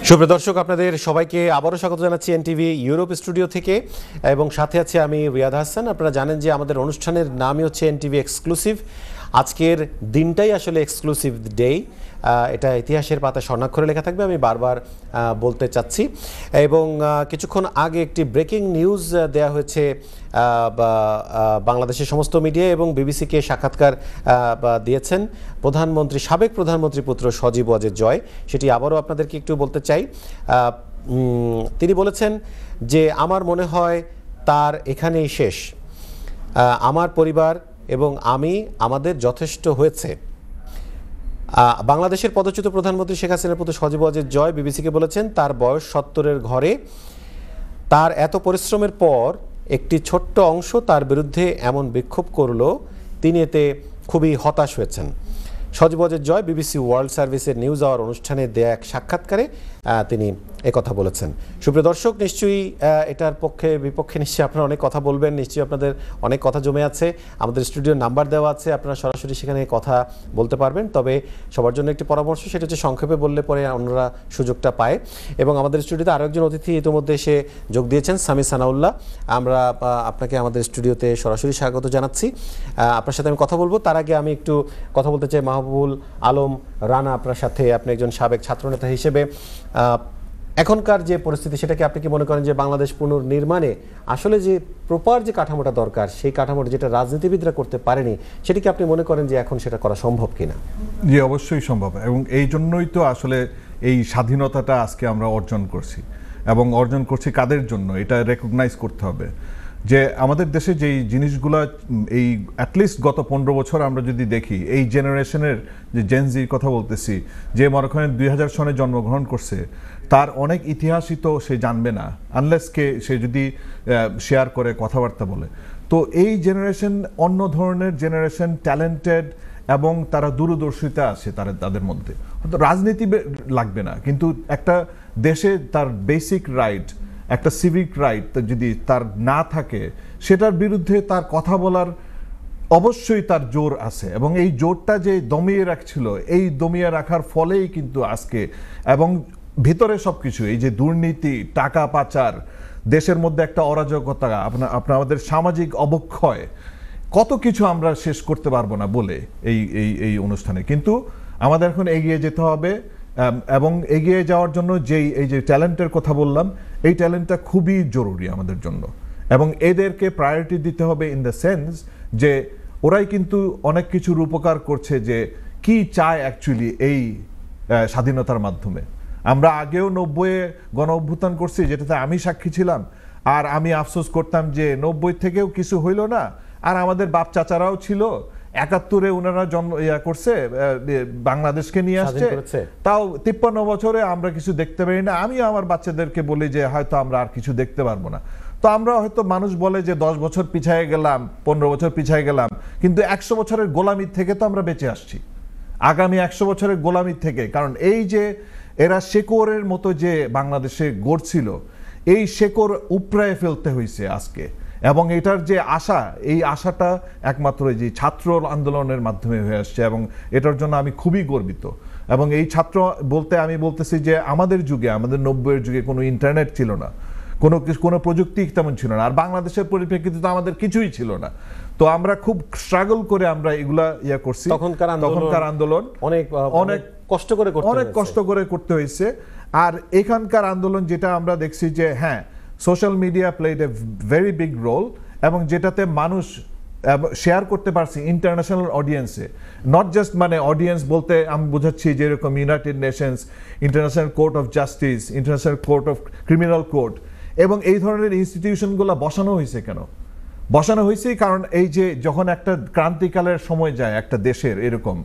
সুপ্রিয় দর্শক, আপনাদের সবাইকে আবারও স্বাগত জানাচ্ছি এনটিভি ইউরোপ স্টুডিও থেকে এবং সাথে আছে আমি রিয়াদ হাসান। আপনারা জানেন যে আমাদের অনুষ্ঠানের নামই হচ্ছে এনটিভি এক্সক্লুসিভ। আজকের দিনটাই আসলে এক্সক্লুসিভ ডে, এটা ইতিহাসের পাতা স্বর্ণাক্ষরে লেখা থাকবে, আমি বারবার বলতে চাচ্ছি। এবং কিছুক্ষণ আগে একটি ব্রেকিং নিউজ দেয়া হয়েছে বাংলাদেশের সমস্ত মিডিয়া এবং বিবিসিকে সাক্ষাৎকার দিয়েছেন সাবেক প্রধানমন্ত্রী পুত্র সজীব ওয়াজেদ জয়। সেটি আবারও আপনাদেরকে একটু বলতে চাই। তিনি বলেছেন যে আমার মনে হয় তার এখানেই শেষ, আমার পরিবার এবং আমাদের যথেষ্ট হয়েছে। বাংলাদেশের পদচ্যুত প্রধানমন্ত্রী শেখ হাসিনার পুত্র সজীব ওয়াজেদ জয় বিবিসিকে বলেছেন তার বয়স 70-এর ঘরে, তার এত পরিশ্রমের পর একটি ছোট্ট অংশ তার বিরুদ্ধে এমন বিক্ষোভ করল, তিনি এতে খুবই হতাশ হয়েছেন। সজীব ওয়াজেদ জয় বিবিসি ওয়ার্ল্ড সার্ভিসের নিউজ আওয়ার অনুষ্ঠানে দেয়া এক সাক্ষাৎকারে তিনি একথা বলেছেন। সুপ্রিয় দর্শক, নিশ্চয়ই এটার পক্ষে বিপক্ষে নিশ্চয়ই আপনারা অনেক কথা বলবেন, নিশ্চয়ই আপনাদের অনেক কথা জমে আছে। আমাদের স্টুডিওর নাম্বার দেওয়া আছে, আপনারা সরাসরি সেখানে কথা বলতে পারবেন। তবে সবার জন্য একটি পরামর্শ, সেটা হচ্ছে সংক্ষেপে বললে পরে অন্যরা সুযোগটা পায়। এবং আমাদের স্টুডিওতে আরও একজন অতিথি ইতিমধ্যে এসে যোগ দিয়েছেন, সামি সানাউল্লাহ। আমরা আপনাকে আমাদের স্টুডিওতে সরাসরি স্বাগত জানাচ্ছি। আপনার সাথে আমি কথা বলবো, তার আগে আমি একটু কথা বলতে চাই মাহবুবুল আলম রানা আপনার সাথে। আপনি একজন সাবেক ছাত্রনেতা হিসেবে এখনকার যে পরিস্থিতি, সেটাকে আপনি কি মনে করেন যে বাংলাদেশ পুনর্নির্মাণে আসলে যে প্রপার যে কাঠামোটা দরকার, সেই কাঠামোটা যেটা রাজনীতিবিদরা করতে পারেনি, সেটা কি আপনি মনে করেন যে এখন সেটা করা সম্ভব কিনা? জি, অবশ্যই সম্ভব। এবং এই জন্যই তো আসলে এই স্বাধীনতাটা আজকে আমরা অর্জন করছি, এবং অর্জন করছি কাদের জন্য, এটা রেকগনাইজ করতে হবে যে আমাদের দেশে যেই জিনিসগুলো এই অ্যাটলিস্ট গত 15 বছর আমরা যদি দেখি, এই জেনারেশনের যে জেনজির কথা বলতেছি, যে মনে করেন 2000 সনে জন্মগ্রহণ করছে, তার অনেক ইতিহাসই তো সে জানবে না আনলেস সে যদি শেয়ার করে, কথাবার্তা বলে। তো এই জেনারেশন অন্য ধরনের জেনারেশন, ট্যালেন্টেড, এবং তারা দূরদর্শিতা আছে তাদের মধ্যে। রাজনীতি লাগবে না, কিন্তু একটা দেশে তার বেসিক রাইট, একটা সিভিক রাইট যদি তার না থাকে, সেটার বিরুদ্ধে তার কথা বলার অবশ্যই তার জোর আছে। এবং এই জোরটা যে দমিয়ে রাখছিল, এই দমিয়ে রাখার ফলেই কিন্তু আজকে, এবং ভিতরে সবকিছু, এই যে দুর্নীতি, টাকা পাচার, দেশের মধ্যে একটা অরাজকতা, আমাদের সামাজিক অবক্ষয়, কত কিছু আমরা শেষ করতে পারবো না বলে এই অনুষ্ঠানে। কিন্তু আমাদের এখন এগিয়ে যেতে হবে, এবং এগিয়ে যাওয়ার জন্য এই যে ট্যালেন্টের কথা বললাম, এই ট্যালেন্টটা খুবই জরুরি আমাদের জন্য। এবং এদেরকে প্রায়োরিটি দিতে হবে ইন দ্য সেন্স যে ওরাই কিন্তু অনেক কিছুর উপকার করছে, যে কি চায় অ্যাকচুয়ালি এই স্বাধীনতার মাধ্যমে। আমরা আগেও 90-এ গণ অভ্যুত্থান করছি, যেটাতে আমি সাক্ষী ছিলাম, আর আমি আফসোস করতাম যে 90 থেকেও কিছু হইল না। আর আমাদের বাপ চাচারাও ছিল, 71-এ ওনারা জন্ম করছে, বাংলাদেশকে নিয়ে আসছে, তাও 53 বছরে আমরা কিছু দেখতে পারি না। আমি আমার বাচ্চাদেরকে বলি যে হয়তো আমরা আর কিছু দেখতে পারবো না। তো আমরা হয়তো, মানুষ বলে যে 10 বছর পিছায় গেলাম, 15 বছর পিছায় গেলাম, কিন্তু 100 বছরের গোলামি থেকে তো আমরা বেঁচে আসছি, আগামী 100 বছরের গোলামি থেকে। কারণ এই যে এরা শেকড়ের মতো যে বাংলাদেশে গড়ছিল, এই শেকড় উপড়ায় ফেলতে হয়েছে আজকে। এবং এটার যে আশা, এই আশাটা একমাত্র এই যে ছাত্র আন্দোলনের মাধ্যমে হয়ে আসছে, এবং এটার জন্য আমি খুবই গর্বিত। এবং এই ছাত্র বলতে আমি বলতেছি যে আমাদের যুগে, আমাদের 90-এর যুগে কোনো ইন্টারনেট ছিল না, কোনো প্রযুক্তি তেমন ছিল না, আর বাংলাদেশের পরিপ্রেক্ষিতে তো আমাদের কিছুই ছিল না। তো আমরা খুব স্ট্রাগল করে আমরা এগুলা করছি। তখনকার আন্দোলন অনেক কষ্ট করে করতে হয়েছে। আর এখানকার আন্দোলন যেটা আমরা দেখছি যে হ্যাঁ, social media played a very big role, এবং যেটাতে মানুষ শেয়ার করতে পারছি ইন্টারন্যাশনাল অডিয়েন্সে। নট জাস্ট মানে অডিয়েন্স বলতে আমি বোঝাচ্ছি যেরকম United Nations, International Court of Justice, International Court of Criminal Court, এবং এই ধরনের ইনস্টিটিউশনগুলো বসানো হয়েছে কেন? বসানো হয়েছে কারণ এই যে যখন একটা ক্রান্তিকালের সময় যায় একটা দেশের, এরকম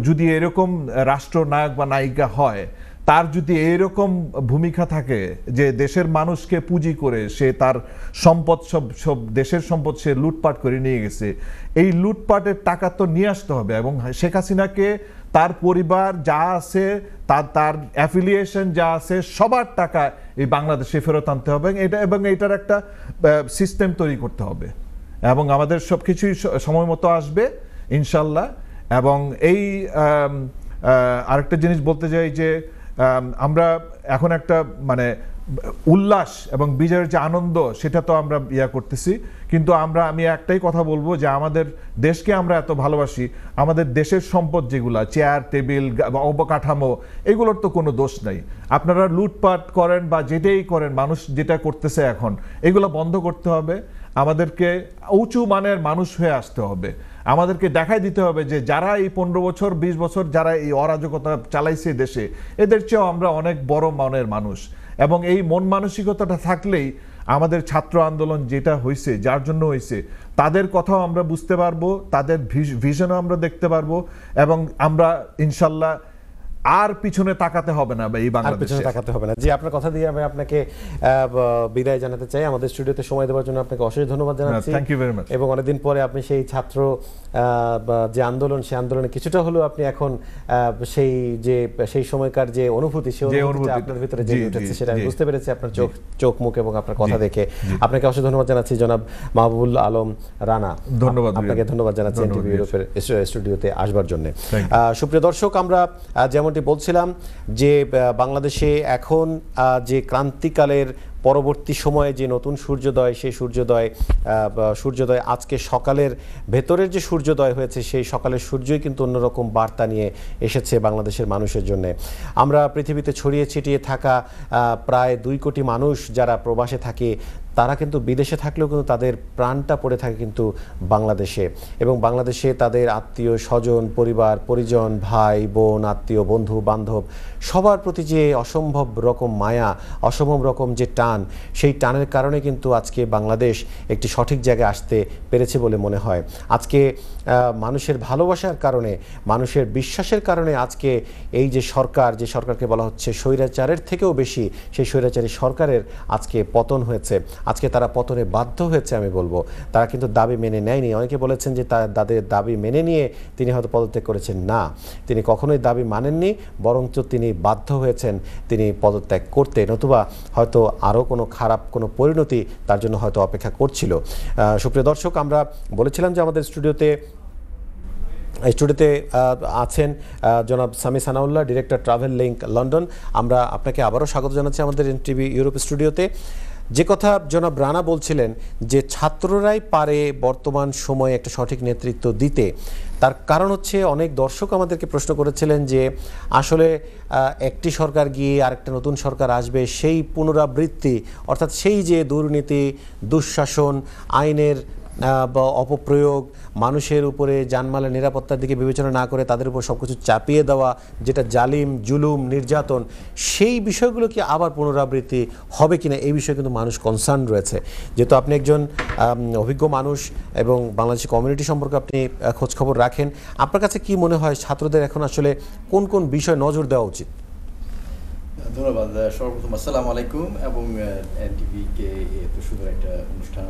যদি এরকম রাষ্ট্রনায়ক বা নায়িকা হয়, তার যদি এরকম ভূমিকা থাকে যে দেশের মানুষকে পুঁজি করে সে তার সম্পদ, সব দেশের সম্পদ সে লুটপাট করে নিয়ে গেছে, এই লুটপাটের টাকা তো নিয়ে আসতে হবে। এবং শেখ হাসিনাকে, তার পরিবার যা আছে, তার অ্যাফিলিয়েশন যা আছে, সবার টাকা এই বাংলাদেশে ফেরত আনতে হবে, এবং এটার একটা সিস্টেম তৈরি করতে হবে। এবং আমাদের সব কিছুই সময় মতো আসবে ইনশাল্লাহ। এবং এই আরেকটা জিনিস বলতে চাই যে আমরা এখন একটা মানে উল্লাস এবং বিজয়ের যে আনন্দ সেটা তো আমরা করতেছি, কিন্তু আমি একটাই কথা বলবো যে আমাদের দেশকে আমরা এত ভালোবাসি, আমাদের দেশের সম্পদ যেগুলা চেয়ার টেবিল অবকাঠামো এগুলোর তো কোনো দোষ নাই। আপনারা লুটপাট করেন বা যেটাই করেন, মানুষ যেটা করতেছে এখন এগুলো বন্ধ করতে হবে। আমাদেরকে উঁচু মানের মানুষ হয়ে আসতে হবে। আমাদেরকে দেখাই দিতে হবে যে যারা এই 15 বছর 20 বছর যারা এই অরাজকতা চালাইছে দেশে, এদের চেয়েও আমরা অনেক বড় মানের মানুষ। এবং এই মন মানসিকতাটা থাকলেই আমাদের ছাত্র আন্দোলন যেটা হয়েছে, যার জন্য হয়েছে, তাদের কথাও আমরা বুঝতে পারবো, তাদের ভিশনও আমরা দেখতে পারবো, এবং আমরা ইনশাল্লাহ আর পিছনে তাকাতে হবে না এই বাংলাদেশে তাকাতে হবে না। জি, আপনার কথা দিয়ে আমি আপনাকে বিদায় জানাতে চাই। আমাদের স্টুডিওতে সময় দেওয়ার জন্য আপনাকে অশেষ ধন্যবাদ জানাচ্ছি। Thank you very much. এবং অনেকদিন পরে আপনি সেই ছাত্র যে আন্দোলন, সেই আন্দোলনে কিছুটা হলেও আপনি এখন সেই সময়কার যে অনুভূতি, সেই অনুভূতি আপনার ভিতরে জেগে উঠেছে, সেটা আমি বুঝতে পেরেছি আপনার চোখ মুখ এবং আপনার কথা দেখে। আপনাকে অশেষ ধন্যবাদ জানাচ্ছি জনাব মাহবুবুল আলম রানা। ধন্যবাদ আপনাকে ধন্যবাদ জানাচ্ছি এনটিভি ইউরোপের স্টুডিওতে আসবার জন্য। সুপ্রিয় দর্শক, আমরা যেমনটি বলছিলাম যে বাংলাদেশে এখন যে ক্রান্তিকালের পরবর্তী সময়ে যে নতুন সূর্যোদয়, সেই সূর্যোদয় আজকে সকালের ভেতরের যে সূর্যোদয় হয়েছে, সেই সকালের সূর্যই কিন্তু অন্যরকম বার্তা নিয়ে এসেছে বাংলাদেশের মানুষের জন্য। আমরা পৃথিবীতে ছড়িয়ে ছিটিয়ে থাকা প্রায় 2 কোটি মানুষ যারা প্রবাসে থাকে, তারা কিন্তু বিদেশে থাকলেও কিন্তু তাদের প্রাণটা পড়ে থাকে কিন্তু বাংলাদেশে। এবং বাংলাদেশে তাদের আত্মীয় স্বজন, পরিবার পরিজন, ভাই বোন, আত্মীয় বন্ধু বান্ধব, সবার প্রতি যে অসম্ভব রকম মায়া, অসম্ভব রকম যে টান, সেই টানের কারণে কিন্তু আজকে বাংলাদেশ একটি সঠিক জায়গায় আসতে পেরেছে বলে মনে হয়। আজকে মানুষের ভালোবাসার কারণে, মানুষের বিশ্বাসের কারণে আজকে এই যে সরকারকে বলা হচ্ছে স্বৈরাচারের থেকেও বেশি, সেই স্বৈরাচারী সরকারের আজকে পতন হয়েছে। আজকে তারা পতনে বাধ্য হয়েছে। আমি বলবো তারা কিন্তু দাবি মেনে নেয়নি। অনেকে বলেছেন যে তাদের দাবি মেনে নিয়ে তিনি হয়তো পদত্যাগ করেছেন। না, তিনি কখনোই দাবি মানেননি, বরঞ্চ তিনি বাধ্য হয়েছেন তিনি পদত্যাগ করতে, নতুবা হয়তো আরও কোনো খারাপ কোনো পরিণতি তার জন্য হয়তো অপেক্ষা করছিল। সুপ্রিয় দর্শক, আমরা বলেছিলাম যে আমাদের স্টুডিওতে আছেন জনাব Sami Sanaullah, director Travel Link London. আমরা আপনাকে আবারও স্বাগত জানাচ্ছি আমাদের এনটিভি ইউরোপ স্টুডিওতে। যে কথা জনাব রানা বলছিলেন যে ছাত্ররাই পারে বর্তমান সময়ে একটা সঠিক নেতৃত্ব দিতে, তার কারণ হচ্ছে অনেক দর্শক আমাদেরকে প্রশ্ন করেছিলেন যে আসলে একটি সরকার গিয়ে আরেকটা নতুন সরকার আসবে, সেই পুনরাবৃত্তি, অর্থাৎ সেই যে দুর্নীতি, দুঃশাসন, আইনের অপপ্রয়োগ, মানুষের উপরে জানমালের নিরাপত্তার দিকে বিবেচনা না করে তাদের উপর সব কিছু চাপিয়ে দেওয়া, যেটা জালিম, জুলুম, নির্যাতন, সেই বিষয়গুলো কি আবার পুনরাবৃত্তি হবে কিনা, এই বিষয়ে কিন্তু মানুষ কনসার্ন রয়েছে। যেহেতু আপনি একজন অভিজ্ঞ মানুষ এবং বাংলাদেশি কমিউনিটি সম্পর্কে আপনি খোঁজখবর রাখেন, আপনার কাছে কি মনে হয় ছাত্রদের এখন আসলে কোন কোন বিষয়ে নজর দেওয়া উচিত? ধন্যবাদ। সর্বপ্রথম আসসালামু আলাইকুম, এবং এনটিভিকে এত সুন্দর একটা অনুষ্ঠান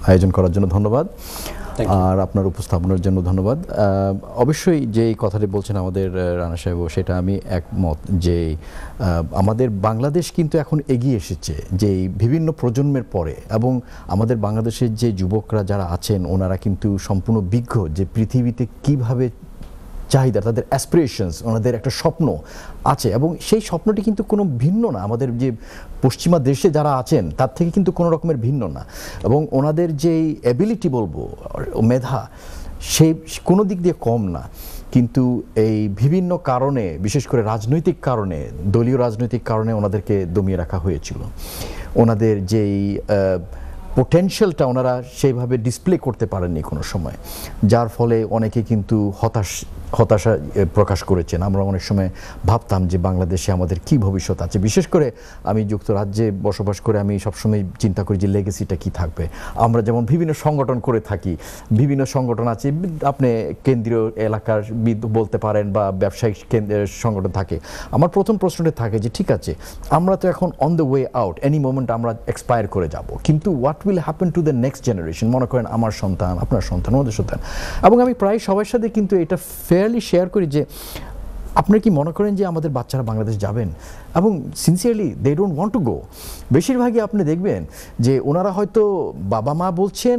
আয়োজন করার জন্য ধন্যবাদ, আর আপনার উপস্থাপনার জন্য ধন্যবাদ। অবশ্যই যে কথাটি বলছেন আমাদের রানা সাহেব, সেটা আমি একমত যে আমাদের বাংলাদেশ কিন্তু এখন এগিয়ে এসেছে যে বিভিন্ন প্রজন্মের পরে, এবং আমাদের বাংলাদেশের যে যুবকরা যারা আছেন ওনারা কিন্তু সম্পূর্ণ বিজ্ঞ যে পৃথিবীতে কিভাবে চাহিদা, তাদের অ্যাসপিরেশনস, ওনাদের একটা স্বপ্ন আছে, এবং সেই স্বপ্নটি কিন্তু কোনো ভিন্ন না আমাদের যে পশ্চিমা দেশে যারা আছেন তার থেকে কিন্তু কোনো রকমের ভিন্ন না। এবং ওনাদের যেই অ্যাবিলিটি বলবো, মেধা, সেই কোনো দিক দিয়ে কম না। কিন্তু এই বিভিন্ন কারণে, বিশেষ করে রাজনৈতিক কারণে, দলীয় রাজনৈতিক কারণে ওনাদেরকে দমিয়ে রাখা হয়েছিল। ওনাদের যেই পোটেনশিয়ালটা ওনারা সেইভাবে ডিসপ্লে করতে পারেননি কোনো সময়, যার ফলে অনেকে কিন্তু হতাশা প্রকাশ করেছেন। আমরা অনেক সময় ভাবতাম যে বাংলাদেশে আমাদের কি ভবিষ্যৎ আছে। বিশেষ করে আমি যুক্তরাজ্যে বসবাস করে আমি সবসময় চিন্তা করি যে লেগেসিটা কি থাকবে। আমরা যেমন বিভিন্ন সংগঠন করে থাকি, বিভিন্ন সংগঠন আছে, আপনি কেন্দ্রীয় এলাকার বলতে পারেন বা ব্যবসায়িক সংগঠন থাকে। আমার প্রথম প্রশ্নটা থাকে যে ঠিক আছে, আমরা তো এখন on the way out, any moment আমরা এক্সপায়ার করে যাব, কিন্তু what will happen to the next generation? মনে করেন আমার সন্তান, আপনার সন্তান, আমাদের সন্তান। এবং আমি প্রায় সবার সাথে কিন্তু এটা ফেয়ারলি শেয়ার করি যে আপনারা কি মনে করেন যে আমাদের বাচ্চারা বাংলাদেশ যাবেন? এবং sincerely they don't want to go. বেশিরভাগই আপনি দেখবেন যে ওনারা হয়তো বাবা মা বলছেন,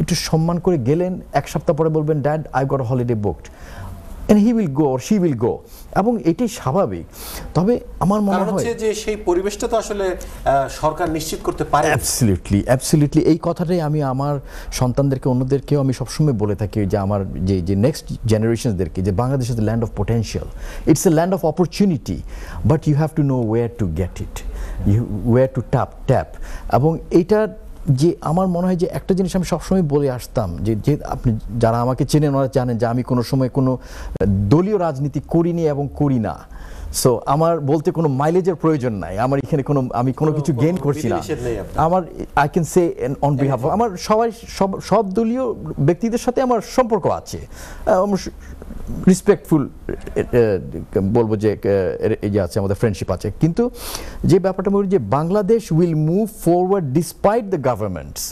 একটু সম্মান করে গেলেন, 1 সপ্তাহ পরে বলবেন dad I got a holiday booked. and he will go or she will go, এবং এটাই স্বাভাবিক। তবে আমার মনে কারণ হয় হচ্ছে যে সেই পরিবেশটা তো আসলে সরকার নিশ্চিত করতে পারে। অ্যাবসলিউটলি এই কথাটাই আমি আমার সন্তানদেরকে, অন্যদেরকেও আমি সবসময় বলে থাকি যে আমার যে নেক্সট জেনারেশনসদেরকে, যে Bangladesh is the land of potential, it's a land of opportunity, but you have to know where to get it, where to tap. এবং এইটা যে আমার মনে হয় যে একটা জিনিস আমি সবসময় বলে আসতাম, যে আপনি যারা আমাকে চেনেন ওরা জানেন যে আমি কোনো সময় কোনো দলীয় রাজনীতি করিনি এবং করি না। সো আমার বলতে কোনো মাইলেজের প্রয়োজন নাই, আমার এখানে আমি কোনো কিছু গেইন করছি না। আমার I can say on behalf, আমার সব দলীয় ব্যক্তিদের সাথে আমার সম্পর্ক আছে, রেসপেক্টফুল বলবো যে এই যে আছে আমাদের ফ্রেন্ডশিপ আছে। কিন্তু যে ব্যাপারটা বলি যে Bangladesh will move forward despite the governments,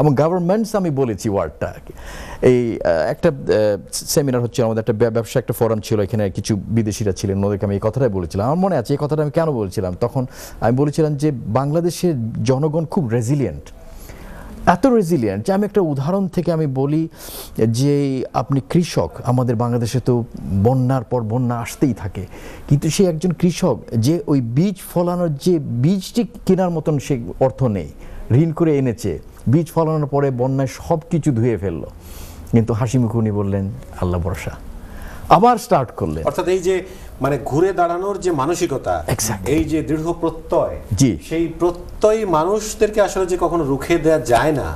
এবং গভর্নমেন্টস আমি বলেছি ওয়ার্ডটা। এই একটা সেমিনার হচ্ছে আমাদের, একটা ব্যবসা একটা ফোরাম ছিল, এখানে কিছু বিদেশিরা ছিলেন, ওদেরকে আমি এই কথাটাই বলেছিলাম। আমার মনে আছে এই কথাটা আমি কেন বলেছিলাম, তখন আমি বলেছিলাম যে বাংলাদেশের জনগণ খুব রেজিলিয়েন্ট, এত রেজিলিয়েন্ট যে আমি একটা উদাহরণ থেকে আমি বলি যে আপনি কৃষক, আমাদের বাংলাদেশে তো বন্যার পর বন্যা আসতেই থাকে, কিন্তু সে একজন কৃষক যে ওই বীজ ফলানোর যে বীজটি কেনার মতন সে অর্থ নেই, ঋণ করে এনেছে, বীজ ফলানোর পরে বন্যায় সব কিছু ধুয়ে ফেললো, কিন্তু হাসি মুখে উনি বললেন আল্লাহ ভরসা, আবার স্টার্ট করলেন। অর্থাৎ এই যে মানে ঘুরে দাঁড়ানোর যে মানসিকতা, এই যে দৃঢ় প্রত্যয়, সেই প্রত্যয় মানুষদেরকে আসলে যে কখনো রুখে দেওয়া যায় না,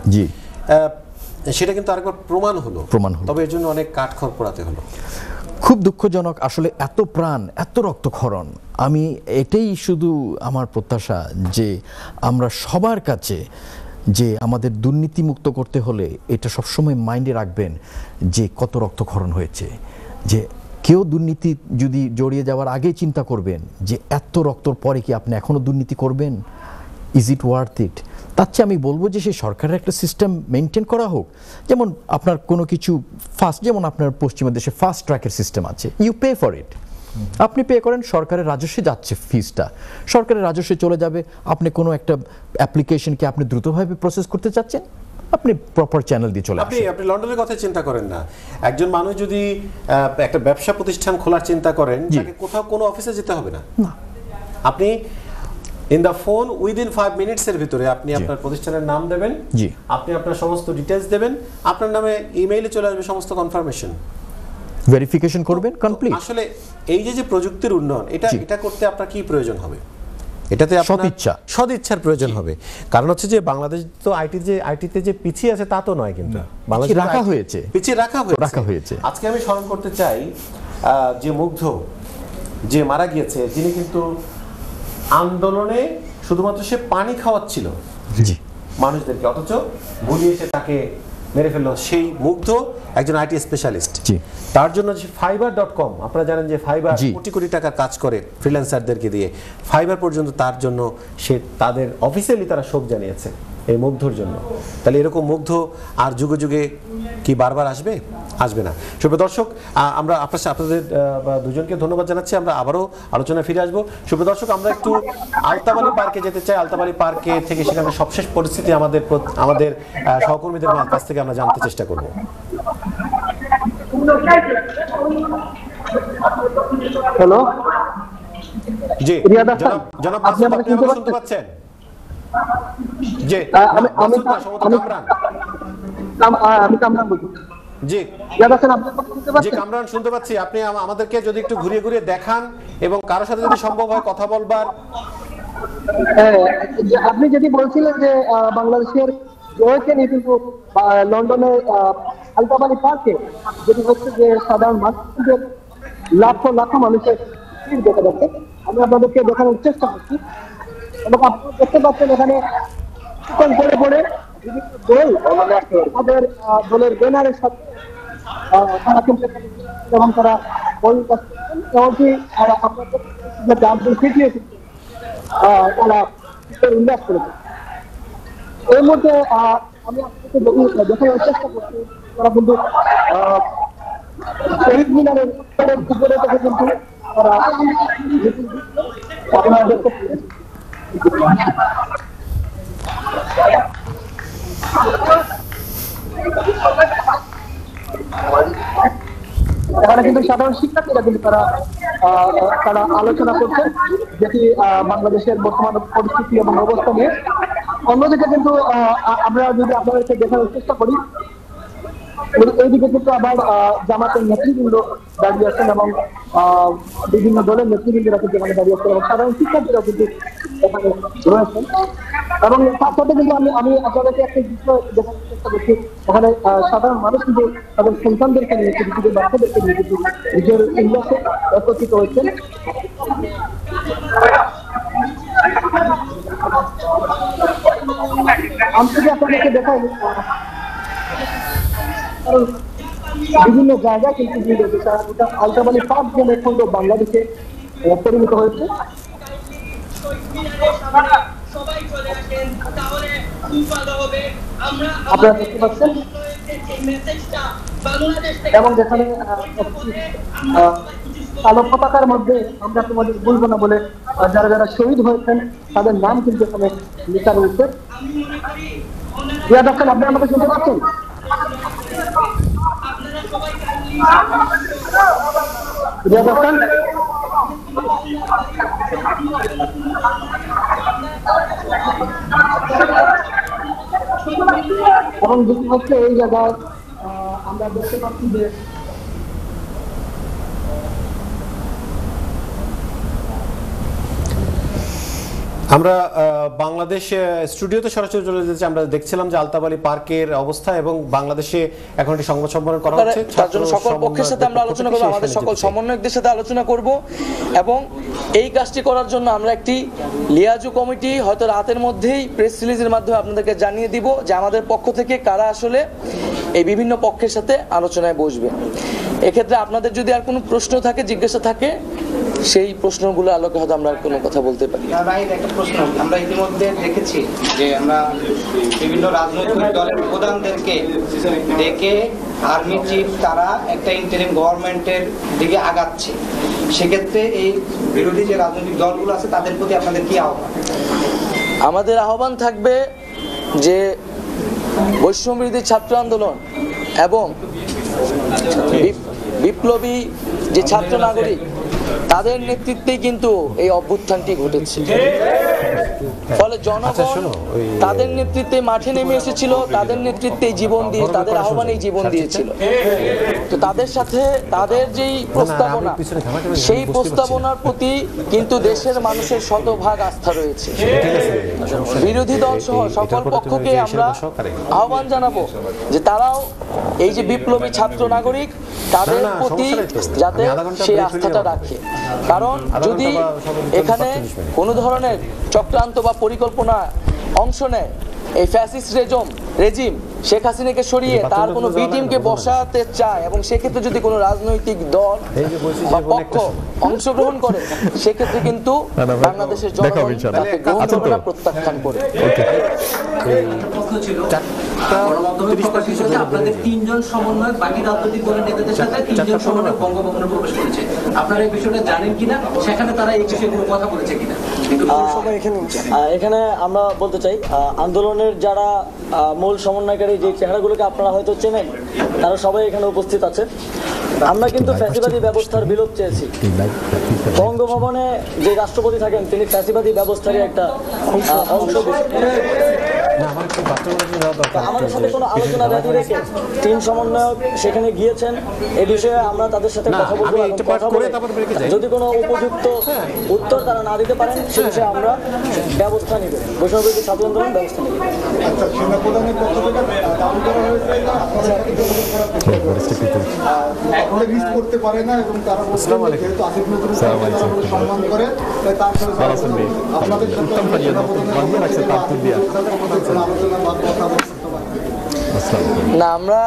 সেটা কিন্তু আরেকবার প্রমাণ হলো। তবে এর জন্য অনেক কাঠখড় পোড়াতে হলো। খুব দুঃখজনক আসলে, এত প্রাণ, এত রক্তক্ষরণ। আমি এটাই শুধু আমার প্রত্যাশা যে আমরা সবার কাছে যে আমাদের দুর্নীতি মুক্ত করতে হলে এটা সবসময় মাইন্ডে রাখবেন যে কত রক্তক্ষরণ হয়েছে, যে কেউ দুর্নীতি যদি জড়িয়ে যাওয়ার আগেই চিন্তা করবেন যে এত রক্তর পরে কি আপনি এখনো দুর্নীতি করবেন, ইজ ইট ওয়ার্থ ইট। তার চেয়ে আমি বলবো যে সেই সরকারের একটা সিস্টেম মেনটেন করা হোক, যেমন আপনার কোনো কিছু ফাস্ট, যেমন আপনার পশ্চিমা দেশে ফাস্ট ট্র্যাকের সিস্টেম আছে, ইউ পে ফর ইট, আপনি পে করেন, সরকারের রাজস্বে যাচ্ছে ফিসটা, সরকারের রাজস্বে চলে যাবে। আপনি কোনো একটা অ্যাপ্লিকেশনকে আপনি দ্রুতভাবে প্রসেস করতে চাচ্ছেন, আপনি প্রপার চ্যানেল দিয়ে চলে আসেন। আপনি লন্ডনের কথা চিন্তা করেন না, একজন মানুষ যদি একটা ব্যবসা প্রতিষ্ঠান খোলার চিন্তা করেন, তাকে কোথাও কোনো অফিসে যেতে হবে না, আপনি ইন দ্য ফোন উইদিন 5 মিনিটসের ভিতরে আপনি আপনার প্রতিষ্ঠানের নাম দেবেন, আপনি আপনার সমস্ত ডিটেইলস দেবেন, আপনার নামে ইমেইলে চলে আসবে সমস্ত কনফার্মেশন, ভেরিফিকেশন করবেন, কমপ্লিট। আসলে এই যে প্রযুক্তির উন্নয়ন, এটা করতে আপনার কি প্রয়োজন হবে? এটাতে সদিচ্ছার প্রয়োজন হবে। কারণ হচ্ছে যে বাংলাদেশ তো আইটিতে যে পিছিয়ে আছে তা তো নয়, কিন্তু বাংলাদেশ পিছিয়ে রাখা হয়েছে। আজকে আমি স্মরণ করতে চাই যে মুগ্ধ যে মারা গিয়েছে, যিনি কিন্তু আন্দোলনে শুধুমাত্র সে পানি খাওয়াচ্ছিল মানুষদেরকে, অথচ ভুলিয়ে সে তাকে মেরে ফেললো। সেই মুগ্ধ একজন আইটি স্পেশালিস্ট, তার জন্য যে fiverr.com, আপনারা জানেন যে ফাইবার কোটি কোটি টাকার কাজ করে ফ্রিল্যান্সারদেরকে দিয়ে, ফাইবার পর্যন্ত তার জন্য সে তাদের অফিসিয়ালি তারা শোক জানিয়েছে এই মুগ্ধর জন্য। তাহলে এরকম মুগ্ধ আর যুগে যুগে কি বারবার আসবে না। সুপ্রিয় দর্শক, আমরা আপনাদের দুজনকে ধন্যবাদ জানাচ্ছি। আমরা আবারও আলোচনায় ফিরে আসবো। সুপ্রিয় দর্শক, আমরা একটু আলতাবালি পার্কে যেতে চাই। আলতাবালি পার্কে থেকে সেখানে সবশেষ পরিস্থিতি আমাদের সহকর্মীদের কাছ থেকে আমরা জানতে চেষ্টা করব। হ্যালো, জি জনাব আপনি আমাকে শুনতে পাচ্ছেন? জি, আমি কামরান বলছি। জি কামরান, শুনতে পাচ্ছি। আপনি আমাদেরকে যদি একটু ঘুরিয়ে ঘুরিয়ে দেখান এবং কারোর সাথে যদি সম্ভব হয় কথা বলবার। আপনি যদি বলছিলেন যে বাংলাদেশের রয়েছেন কিন্তু লন্ডনের আলতাবালি পার্কে যেটি হচ্ছে যে সাধারণ মানুষদের লাখো মানুষের ভিড় দেখা যাচ্ছে। আমি আপনাদেরকে দেখানোর চেষ্টা করছি এবং আপনারা দেখতে পাচ্ছেন এখানে পরে বিভিন্ন দল তাদের দলের ব্যানারের সাথে তারা কিন্তু এবং তারা এমনকি আপনাদের ফিটিয়ে তারা উল্লেখ করেছে। এই মুহূর্তে আমি আপনাদেরকে দেখানোর চেষ্টা করছি তারা কিন্তু শহীদ মিনারের উপরে থেকে কিন্তু তারা আপনারা দেখতে এখানে কিন্তু সাধারণ শিক্ষার্থীরা কিন্তু তারা আলোচনা করছেন যেটি বাংলাদেশের বর্তমান পরিস্থিতি এবং অবস্থা নিয়ে। অন্যদিকে কিন্তু আমরা যদি আপনাদেরকে দেখানোর চেষ্টা করি, এইদিকে কিন্তু আবার জামাতের নেতৃবৃন্দ দাঁড়িয়ে আছেন এবং বিভিন্ন দলের নেতৃবৃন্দরা কিন্তু এখানে দাঁড়িয়ে আছেন এবং সাধারণ শিক্ষার্থীরা কিন্তু এখানে রয়েছেন। এবং তার সাথে কিন্তু আমি আপনাদেরকে একটা বিষয় দেখানোর চেষ্টা করছি, এখানে সাধারণ মানুষ কিন্তু তাদের সন্তানদেরকে নিয়ে নিজেদের বাচ্চাদেরকে নিয়ে কিন্তু নিজের উল্লাসে একত্রিত হয়েছেন। আমি যদি আপনাদেরকে দেখাই, বিভিন্ন জায়গায় কিন্তু আলতাবালি পার্ক যেন এখন তো বাংলাদেশে পরিণত হয়েছে। আপনারা দেখতে পাচ্ছেন এবং যেখানে কালো পতাকার মধ্যে আমরা তোমাদের বলবো না বলে যারা যারা শহীদ হয়েছেন তাদের নাম কিন্তু এখানে লেখা রয়েছে। রিয়াদ আহসান, আপনি আমাকে শুনতে পাচ্ছেন? রিয়াদ আহসান, এবং যেটি হচ্ছে এই জায়গায় আমরা দেখতে পাচ্ছি যে আমরা বাংলাদেশ স্টুডিওতে সরাসরি চলে যেতে, আমরা দেখছিলাম যে আলতাবালি পার্কের অবস্থা এবং বাংলাদেশে এখন একটি সংবাদ সম্মেলন করা হচ্ছে। তার জন্য সকল পক্ষের সাথে আমরা আলোচনা করব, আমাদের সকল সমন্বয়কদের সাথে আলোচনা করব এবং এই কাজটি করার জন্য আমরা একটি লিয়াজু কমিটি হয়তো রাতের মধ্যেই প্রেস রিলিজের মাধ্যমে আপনাদেরকে জানিয়ে দিব যে আমাদের পক্ষ থেকে কারা আসলে এই বিভিন্ন পক্ষের সাথে আলোচনায় বসবে। এক্ষেত্রে আপনাদের যদি আর কোনো প্রশ্ন থাকে, জিজ্ঞাসা থাকে, সেই প্রশ্নগুলো আলোকে হয়তো আমরা কোনো কথা বলতে পারি। একটা প্রশ্ন, আমরা ইতিমধ্যে দেখেছি যে আমরা বিভিন্ন রাজনৈতিক দলের প্রধানদেরকে ডেকে আর্মি চিফ তারা একটা ইন্টারিম গভর্নমেন্টের দিকে আগাচ্ছে, সেক্ষেত্রে এই বিরোধী যে রাজনৈতিক দলগুলো আছে তাদের প্রতি আপনাদের কি আহ্বান? আমাদের আহ্বান থাকবে যে বৈষম্যবিরোধী ছাত্র আন্দোলন এবং বিপ্লবী যে ছাত্র নাগরিক তাদের নেতৃত্বেই কিন্তু এই অভ্যুত্থানটি ঘটেছে। ফলে জনগণ তাদের নেতৃত্বে মাঠে নেমে এসেছিল, তাদের নেতৃত্বে জীবন দিয়ে, তাদের আহ্বানেই জীবন দিয়েছিল। তো তাদের সাথে তাদের যেই প্রস্তাবনা, সেই প্রস্তাবনার প্রতি কিন্তু দেশের মানুষের শতভাগ আস্থা রয়েছে। বিরোধী দল সহ সকল পক্ষকে আমরা আহ্বান জানাবো যে তারাও এই যে বিপ্লবী ছাত্র নাগরিক তাদের প্রতি যাতে সেই আস্থাটা রাখে। কারণ যদি এখানে কোনো ধরনের চক্রান্ত বা পরিকল্পনা অংশ নেয় এই ফ্যাসিস্ট রেজিম শেখ হাসিনাকে সরিয়ে তার কোনো বি টিমকে বসাতে চায় এবং সেক্ষেত্রে যদি কোনো রাজনৈতিক দল বা পক্ষ অংশগ্রহণ করে, সেক্ষেত্রে কিন্তু বাংলাদেশের জনগণ তাকে গ্রহণ করবে না, প্রত্যাখ্যান করে। আপনাদের তিনজন সমন্বয়ক বাকি রাজনৈতিক দলের নেতাদের সাথে তিনজন সমন্বয়ক বঙ্গভবনে প্রবেশ করেছে, আপনারা এই বিষয়টা জানেন কিনা, সেখানে তারা এই বিষয়ে কোনো কথা বলেছে কিনা? এখানে আমরা বলতে চাই আন্দোলনের যারা মূল সমন্বয়কারী যে চেহারাগুলোকে আপনারা হয়তো চেনেন, তারা সবাই এখানে উপস্থিত আছে। আমরা কিন্তু ফ্যাসিবাদী ব্যবস্থার বিলোপ চেয়েছি। বঙ্গভবনে যে রাষ্ট্রপতি থাকেন তিনি ফ্যাসিবাদী ব্যবস্থারই একটা অংশ। আমাদের সাথে কোনো আলোচনা ব্যাধি রেখে তিন সমন্বয়ক সেখানে গিয়েছেন, এ বিষয়ে আমরা তাদের সাথে কথা বলবো। যদি কোনো উপযুক্ত উত্তর তারা না দিতে পারেন সে বিষয়ে আমরা ব্যবস্থা নিব, বৈষম্যবিরোধী ছাত্র আন্দোলন ব্যবস্থা নিব। না, আমরা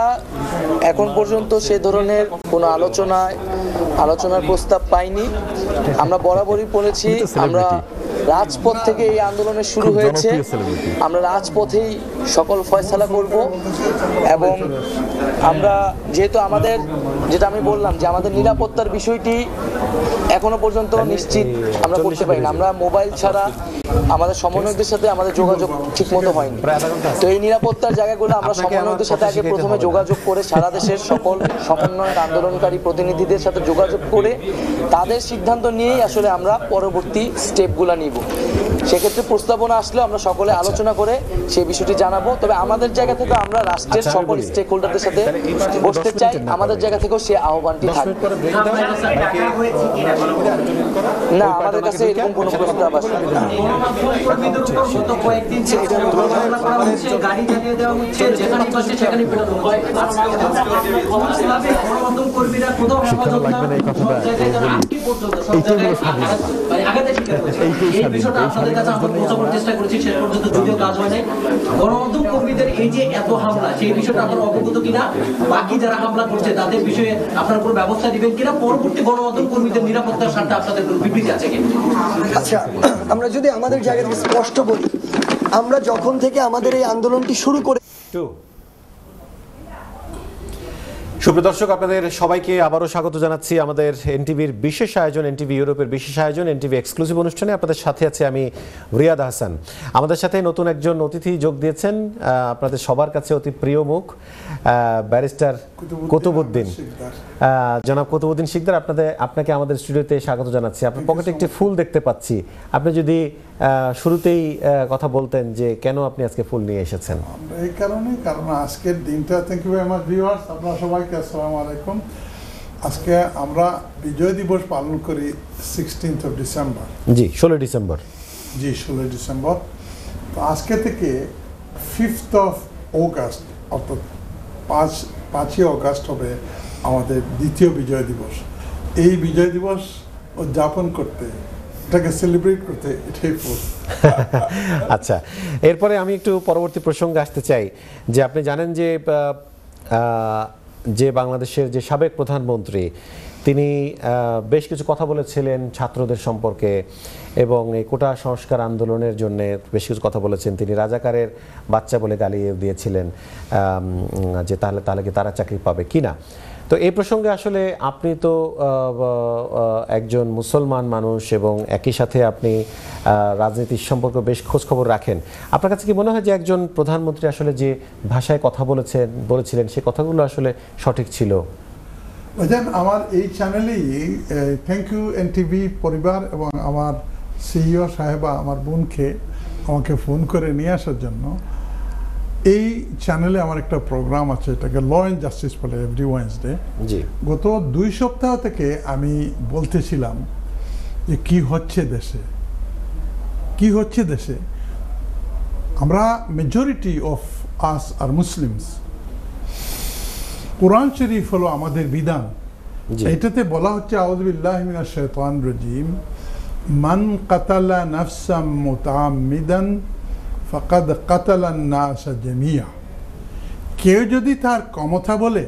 এখন পর্যন্ত সে ধরনের কোনো আলোচনার প্রস্তাব পাইনি। আমরা বরাবরই বলেছি আমরা রাজপথ থেকে এই আন্দোলনের শুরু হয়েছে, আমরা রাজপথেই সকল ফয়সালা করব এবং আমরা যেহেতু আমাদের যেটা আমি বললাম যে আমাদের নিরাপত্তার বিষয়টি এখনো পর্যন্ত নিশ্চিত আমরা করতে পারি না। আমরা মোবাইল ছাড়া আমাদের সমন্বয়কদের সাথে আমাদের যোগাযোগ ঠিকমতো হয়নি। তো এই নিরাপত্তার জায়গাগুলো আমরা সমন্বয়কদের সাথে আগে প্রথমে যোগাযোগ করে সারা দেশের সকল সমন্বয়ক আন্দোলনকারী প্রতিনিধিদের সাথে যোগাযোগ করে তাদের সিদ্ধান্ত নিয়েই আসলে আমরা পরবর্তী স্টেপগুলো নিব। সেক্ষেত্রে প্রস্তাবনা আসলে আমরা সকলে আলোচনা করে সেই বিষয়টি জানাবো। তবে আমাদের জায়গা থেকে আমরা রাষ্ট্রের সকল স্টেক হোল্ডারদের সাথে বসতে চাই, আমাদের জায়গা থেকেও সে আহ্বানটি থাকবে। না, আমাদের কাছে এরকম কোনো প্রস্তাব আসে গণমাধ্যম কর্মীদের এই যে এত হামলা, সেই বিষয়টা আপনারা অবগত কিনা? বাকি যারা হামলা করছে তাদের বিষয়ে আপনারা কোনো ব্যবস্থা দিবেন কিনা? পরবর্তী গণমাধ্যম কর্মীদের নিরাপত্তার স্বার্থে আপনাদের কোনো বিবৃতি আছে কিনা? আচ্ছা, আমরা যদি আমাদের জায়গা থেকে স্পষ্ট বলি, আমরা যখন থেকে আমাদের এই আন্দোলনটি শুরু করে সুপ্রিয় দর্শক, আপনাদের সবাইকে আবারও স্বাগত জানাচ্ছি আমাদের এনটিভির বিশেষ আয়োজন, এনটিভি ইউরোপের বিশেষ আয়োজন, এনটিভি এক্সক্লুসিভ অনুষ্ঠানে। আপনাদের সাথে আছে আমি রিয়াদ হাসান। আমাদের সাথে নতুন একজন অতিথি যোগ দিয়েছেন, আপনাদের সবার কাছে অতি প্রিয় মুখ, ব্যারিস্টার কুতুবউদ্দিন, জনাব কুতুবউদ্দিন শিকদার। আপনাকে আমাদের স্টুডিওতে স্বাগত জানাচ্ছি। আপনার পকেটে একটি ফুল দেখতে পাচ্ছি, আপনি যদি শুরুতেই কথা বলতেন যে কেন আপনি আজকে ফুল নিয়ে এসেছেন। এই কারণ আজকের দিনটা, thank you very much viewers, আপনারা সবাইকে আসসালামু আলাইকুম। আজকে আমরা বিজয় দিবস পালন করি 16th ডিসেম্বর। জি, 16 ডিসেম্বর। জি, 16 ডিসেম্বর। তো আজকে থেকে 5th অগাস্ট, অর্থাৎ 5ই অগাস্ট হবে আমাদের দ্বিতীয় বিজয় দিবস। এই বিজয় দিবস উদযাপন করতে, এটাকে সেলিব্রেট করতে এটাই ফুল। আচ্ছা, এরপরে আমি একটু পরবর্তী প্রসঙ্গে আসতে চাই যে আপনি জানেন যে বাংলাদেশের যে সাবেক প্রধানমন্ত্রী, তিনি বেশ কিছু কথা বলেছিলেন ছাত্রদের সম্পর্কে এবং এই কোটা সংস্কার আন্দোলনের জন্য বেশ কিছু কথা বলেছেন। তিনি রাজাকারের বাচ্চা বলে গালিয়ে দিয়েছিলেন যে তাহলে কি তারা চাকরি পাবে কিনা। তো এই প্রসঙ্গে আসলে আপনি তো একজন মুসলমান মানুষ এবং একই সাথে আপনি রাজনীতির সম্পর্কে বেশ খোঁজখবর রাখেন। আপনার কাছে কি মনে হয় যে একজন প্রধানমন্ত্রী আসলে যে ভাষায় কথা বলেছিলেন সে কথাগুলো আসলে সঠিক ছিল? ভাইজান, আমার এই চ্যানেলেই থ্যাংক ইউ এনটিভি পরিবার এবং আমার সিইও সাহেবা আমার বোনকে আমাকে ফোন করে নিয়ে আসার জন্য। এই চ্যানেলে আমার একটা প্রোগ্রাম আছে, এটাকে ল অ্যান্ড জাস্টিস বলে, এভরি ওয়েডনেসডে। জি, গত 2 সপ্তাহ থেকে আমি বলতেছিলাম যে কি হচ্ছে দেশে। আমরা majority of us are Muslims, কোরআন শরীফ হলো আমাদের বিধান। এটাতে বলা হচ্ছে আউযু বিল্লাহি মিনাশ শাইতানির রাজিম, মান কাতালা নাফসাম মুতাআম্মিদান ফাকাদ কাতালান নাসা জামিয়া। কেউ যদি তার ক্ষমতা বলে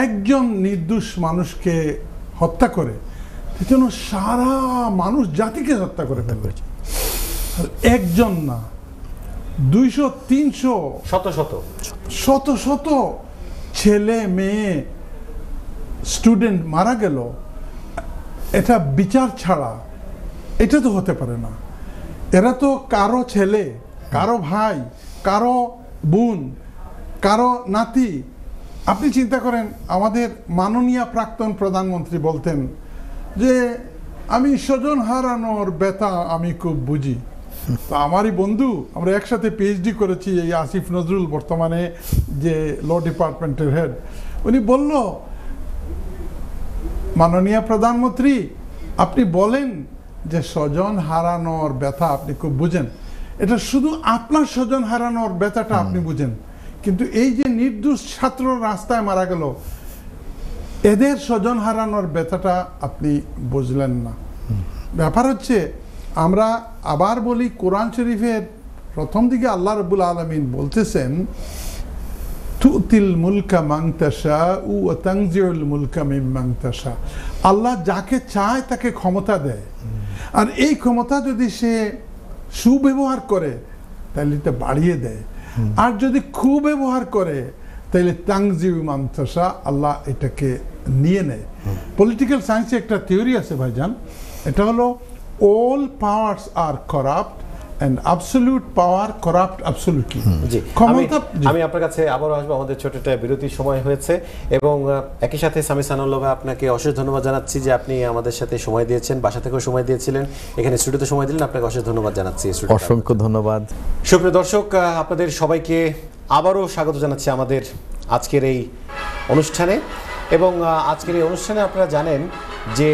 একজন নির্দোষ মানুষকে হত্যা করে, সেজন্য সারা মানুষ জাতিকে হত্যা করে ফেলবে। আর একজন না, 200, 300, শত ছেলে মেয়ে স্টুডেন্ট মারা গেল, এটা বিচার ছাড়া এটা তো হতে পারে না। এরা তো কারো ছেলে, কারো ভাই, কারো বোন, কারো নাতি। আপনি চিন্তা করেন, আমাদের মাননীয় প্রাক্তন প্রধানমন্ত্রী বলতেন যে আমি স্বজন হারানোর ব্যথা আমি খুব বুঝি। তো আমারই বন্ধু, আমরা একসাথে পিএইচডি করেছি, এই আসিফ নজরুল বর্তমানে যে ল ডিপার্টমেন্টের হেড, উনি বলল, মাননীয় প্রধানমন্ত্রী আপনি বলেন যে স্বজন হারানোর ব্যথা আপনি খুব বুঝেন, এটা শুধু আপনার স্বজন হারানোর ব্যথাটা আপনি বুঝেন, কিন্তু এই যে নির্দোষ ছাত্র রাস্তায় মারা গেল, এদের স্বজন হারানোর ব্যথাটা আপনি বুঝলেন না। ব্যাপার হচ্ছে, আমরা আবার বলি, কোরআন শরীফের প্রথম দিকে আল্লাহ রাব্বুল আলামিন বলতেছেন, তুতিল মুলকা মান তাশাউ ওয়া তানজিউল মুলকা মিম্মান তাশা। আল্লাহ যাকে চায় তাকে ক্ষমতা দেয়, আর এই ক্ষমতা যদি সে সুব্যবহার করে তাহলে এটা বাড়িয়ে দেয়, আর যদি কুব্যবহার করে তাহলে তানজিউ মান তাশা, আল্লাহ এটাকে নিয়ে নেয়। পলিটিক্যাল সায়েন্সে একটা থিওরি আছে ভাইজান, এটা হলো all powers are corrupt and absolute power corrupt absolutely. জি, আমি আপনার কাছে আবারও আসবো, আমাদের ছোট একটা বিরতির সময় হয়েছে এবং একই সাথে সামি সানাউল্লাহ ভাই আপনাকে অশেষ ধন্যবাদ জানাচ্ছি যে আপনি আমাদের সাথে সময় দিয়েছেন, বাসা থেকেও সময় দিয়েছিলেন, এখানে স্টুডিওতে সময় দিলেন, আপনাকে অশেষ ধন্যবাদ জানাচ্ছি। অসংখ্য ধন্যবাদ। সুপ্রিয় দর্শক, আপনাদের সবাইকে আবারও স্বাগত জানাচ্ছি আমাদের আজকের এই অনুষ্ঠানে। এবং আজকের এই অনুষ্ঠানে আপনারা জানেন যে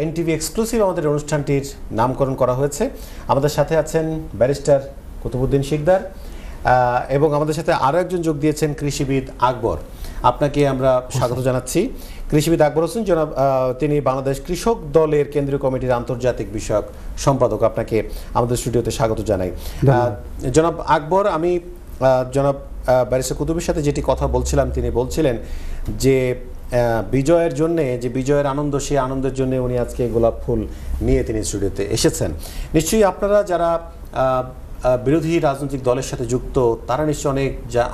এনটিভি এক্সক্লুসিভ আমাদের অনুষ্ঠানটির নামকরণ করা হয়েছে। আমাদের সাথে আছেন ব্যারিস্টার কুতুবউদ্দিন শিকদার এবং আমাদের সাথে আরও একজন যোগ দিয়েছেন কৃষিবিদ আকবর। আপনাকে আমরা স্বাগত জানাচ্ছি। কৃষিবিদ আকবর হোসেন জনাব, তিনি বাংলাদেশ কৃষক দলের কেন্দ্রীয় কমিটির আন্তর্জাতিক বিষয়ক সম্পাদক। আপনাকে আমাদের স্টুডিওতে স্বাগত জানাই। জনাব আকবর, আমি জনাব ব্যারিস্টার কুতুবের সাথে যেটি কথা বলছিলাম, তিনি বলছিলেন যে বিজয়ের জন্যে, যে বিজয়ের আনন্দ, সেই আনন্দের জন্য উনি আজকে গোলাপ ফুল নিয়ে তিনি স্টুডিওতে এসেছেন। নিশ্চয়ই আপনারা যারা বিরোধী রাজনৈতিক দলের সাথে যুক্ত, তারা নিশ্চয়ই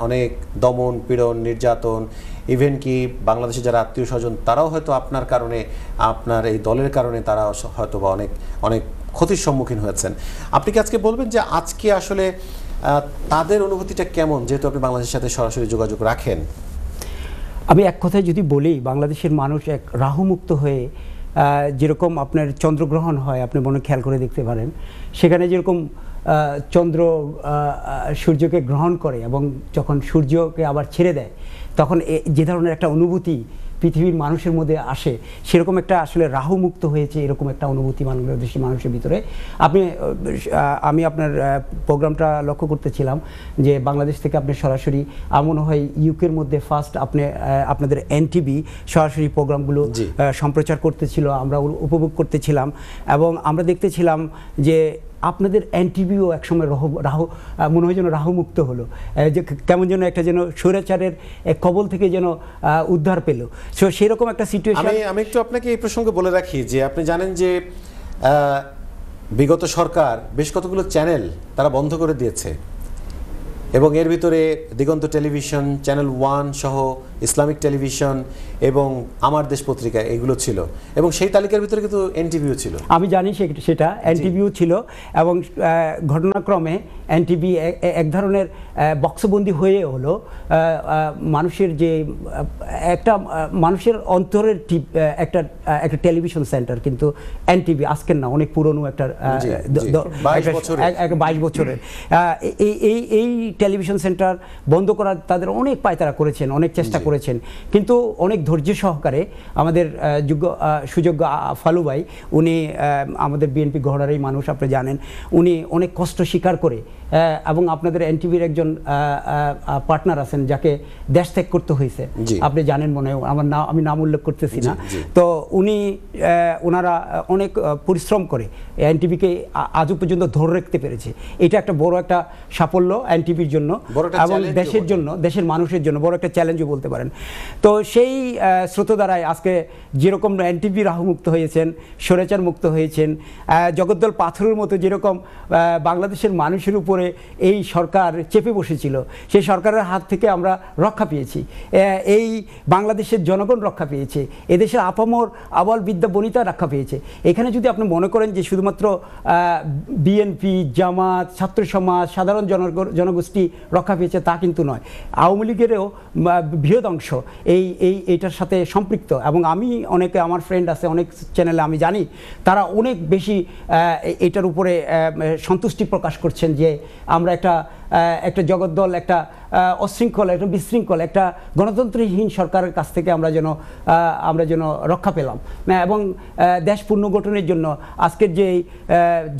অনেক দমন, পীড়ন, নির্যাতন, ইভেন কি বাংলাদেশে যারা আত্মীয় স্বজন, তারাও হয়তো আপনার কারণে, আপনার এই দলের কারণে তারা হয়তো বা অনেক ক্ষতির সম্মুখীন হয়েছেন। আপনি কি আজকে বলবেন যে আজকে আসলে তাদের অনুভূতিটা কেমন, যেহেতু আপনি বাংলাদেশের সাথে সরাসরি যোগাযোগ রাখেন? আমি এক কথায় যদি বলি, বাংলাদেশের মানুষ এক রাহুমুক্ত হয়ে, যেরকম আপনার চন্দ্রগ্রহণ হয়, আপনি মনে খেয়াল করে দেখতে পারেন, সেখানে যেরকম চন্দ্র সূর্যকে গ্রহণ করে এবং যখন সূর্যকে আবার ছেড়ে দেয়, তখন যে ধরনের একটা অনুভূতি পৃথিবীর মানুষের মধ্যে আসে, সেরকম একটা আসলে রাহুমুক্ত হয়েছে, এরকম একটা অনুভূতি বাংলাদেশি মানুষের ভিতরে। আমি আপনার প্রোগ্রামটা লক্ষ্য করতেছিলাম যে বাংলাদেশ থেকে আপনি সরাসরি, মনে হয় ইউকের মধ্যে ফার্স্ট আপনাদের এনটিভি সরাসরি প্রোগ্রামগুলো সম্প্রচার করতেছিল, আমরা উপভোগ করতেছিলাম এবং আমরা দেখতেছিলাম যে আপনাদের এনটিভিও একসময় মনে হয় যেন রাহুমুক্ত হলো, যে কেমন যেন একটা যেন স্বৈরাচারের কবল থেকে যেন উদ্ধার পেল। সো সেরকম একটা সিচুয়েশন। আমি একটু আপনাকে এই প্রসঙ্গে বলে রাখি যে আপনি জানেন যে বিগত সরকার বেশ কতগুলো চ্যানেল তারা বন্ধ করে দিয়েছে এবং এর ভিতরে দিগন্ত টেলিভিশন, চ্যানেল 1 সহ ইসলামিক টেলিভিশন এবং আমার দেশ পত্রিকা, এগুলো ছিল এবং সেই তালিকার ভিতরে কিন্তু এনটিভিও ছিল। আমি জানি সেটা এনটিভিও ছিল এবং ঘটনাক্রমে এনটিভি এক ধরনের বক্সবন্দি হয়ে হলো মানুষের যে একটা মানুষের অন্তরের একটা টেলিভিশন সেন্টার, কিন্তু এনটিভি আজকের না, অনেক পুরনো একটা 22 বছরের এই টেলিভিশন সেন্টার বন্ধ করার তাদের অনেক পায়তারা করেছেন, অনেক চেষ্টা করেছেন, কিন্তু অনেক ধৈর্য সহকারে আমাদের সুযোগ্য ফালু ভাই, উনি আমাদের বিএনপি গহড়ারই মানুষ, আপনি জানেন, উনি অনেক কষ্ট স্বীকার করে এবং আপনাদের এনটিভির একজন পার্টনার আছেন যাকে দেশ ত্যাগ করতে হয়েছে, আপনি জানেন মনে হয়, আমি নাম উল্লেখ করতেছি না, তো ওনারা অনেক পরিশ্রম করে এনটিভিকে আজও পর্যন্ত ধরে রাখতে পেরেছে। এটা একটা বড় একটা সাফল্য এনটিভির জন্য এবং দেশের জন্য, দেশের মানুষের জন্য বড় একটা চ্যালেঞ্জও বলতে পারেন। তো সেই স্রোতধারায় আজকে যেরকম এনটিভি রাহুমুক্ত হয়েছেন, স্বৈরাচার মুক্ত হয়েছেন, জগদ্দল পাথরের মতো যেরকম বাংলাদেশের মানুষের উপরে এই সরকার চেপে বসেছিল, সেই সরকারের হাত থেকে আমরা রক্ষা পেয়েছি, এই বাংলাদেশের জনগণ রক্ষা পেয়েছে, এদেশের আপামর আবাল বিদ্যা বনিতা রক্ষা পেয়েছে। এখানে যদি আপনি মনে করেন যে শুধুমাত্র বিএনপি, জামাত, ছাত্র সমাজ, সাধারণ জনগোষ্ঠী রক্ষা পেয়েছে, তা কিন্তু নয়। আওয়ামী লীগেরও বৃহৎ অংশ এইটার সাথে সম্পৃক্ত এবং আমি অনেকে, আমার ফ্রেন্ড আছে অনেক চ্যানেলে, আমি জানি তারা অনেক বেশি এটার উপরে সন্তুষ্টি প্রকাশ করছেন যে আমরা একটা জগদ্দল, একটা অশৃঙ্খল, একটা বিশৃঙ্খল, একটা গণতন্ত্রহীন সরকারের কাছ থেকে আমরা যেন রক্ষা পেলাম এবং দেশ পুনর্গঠনের জন্য আজকের যে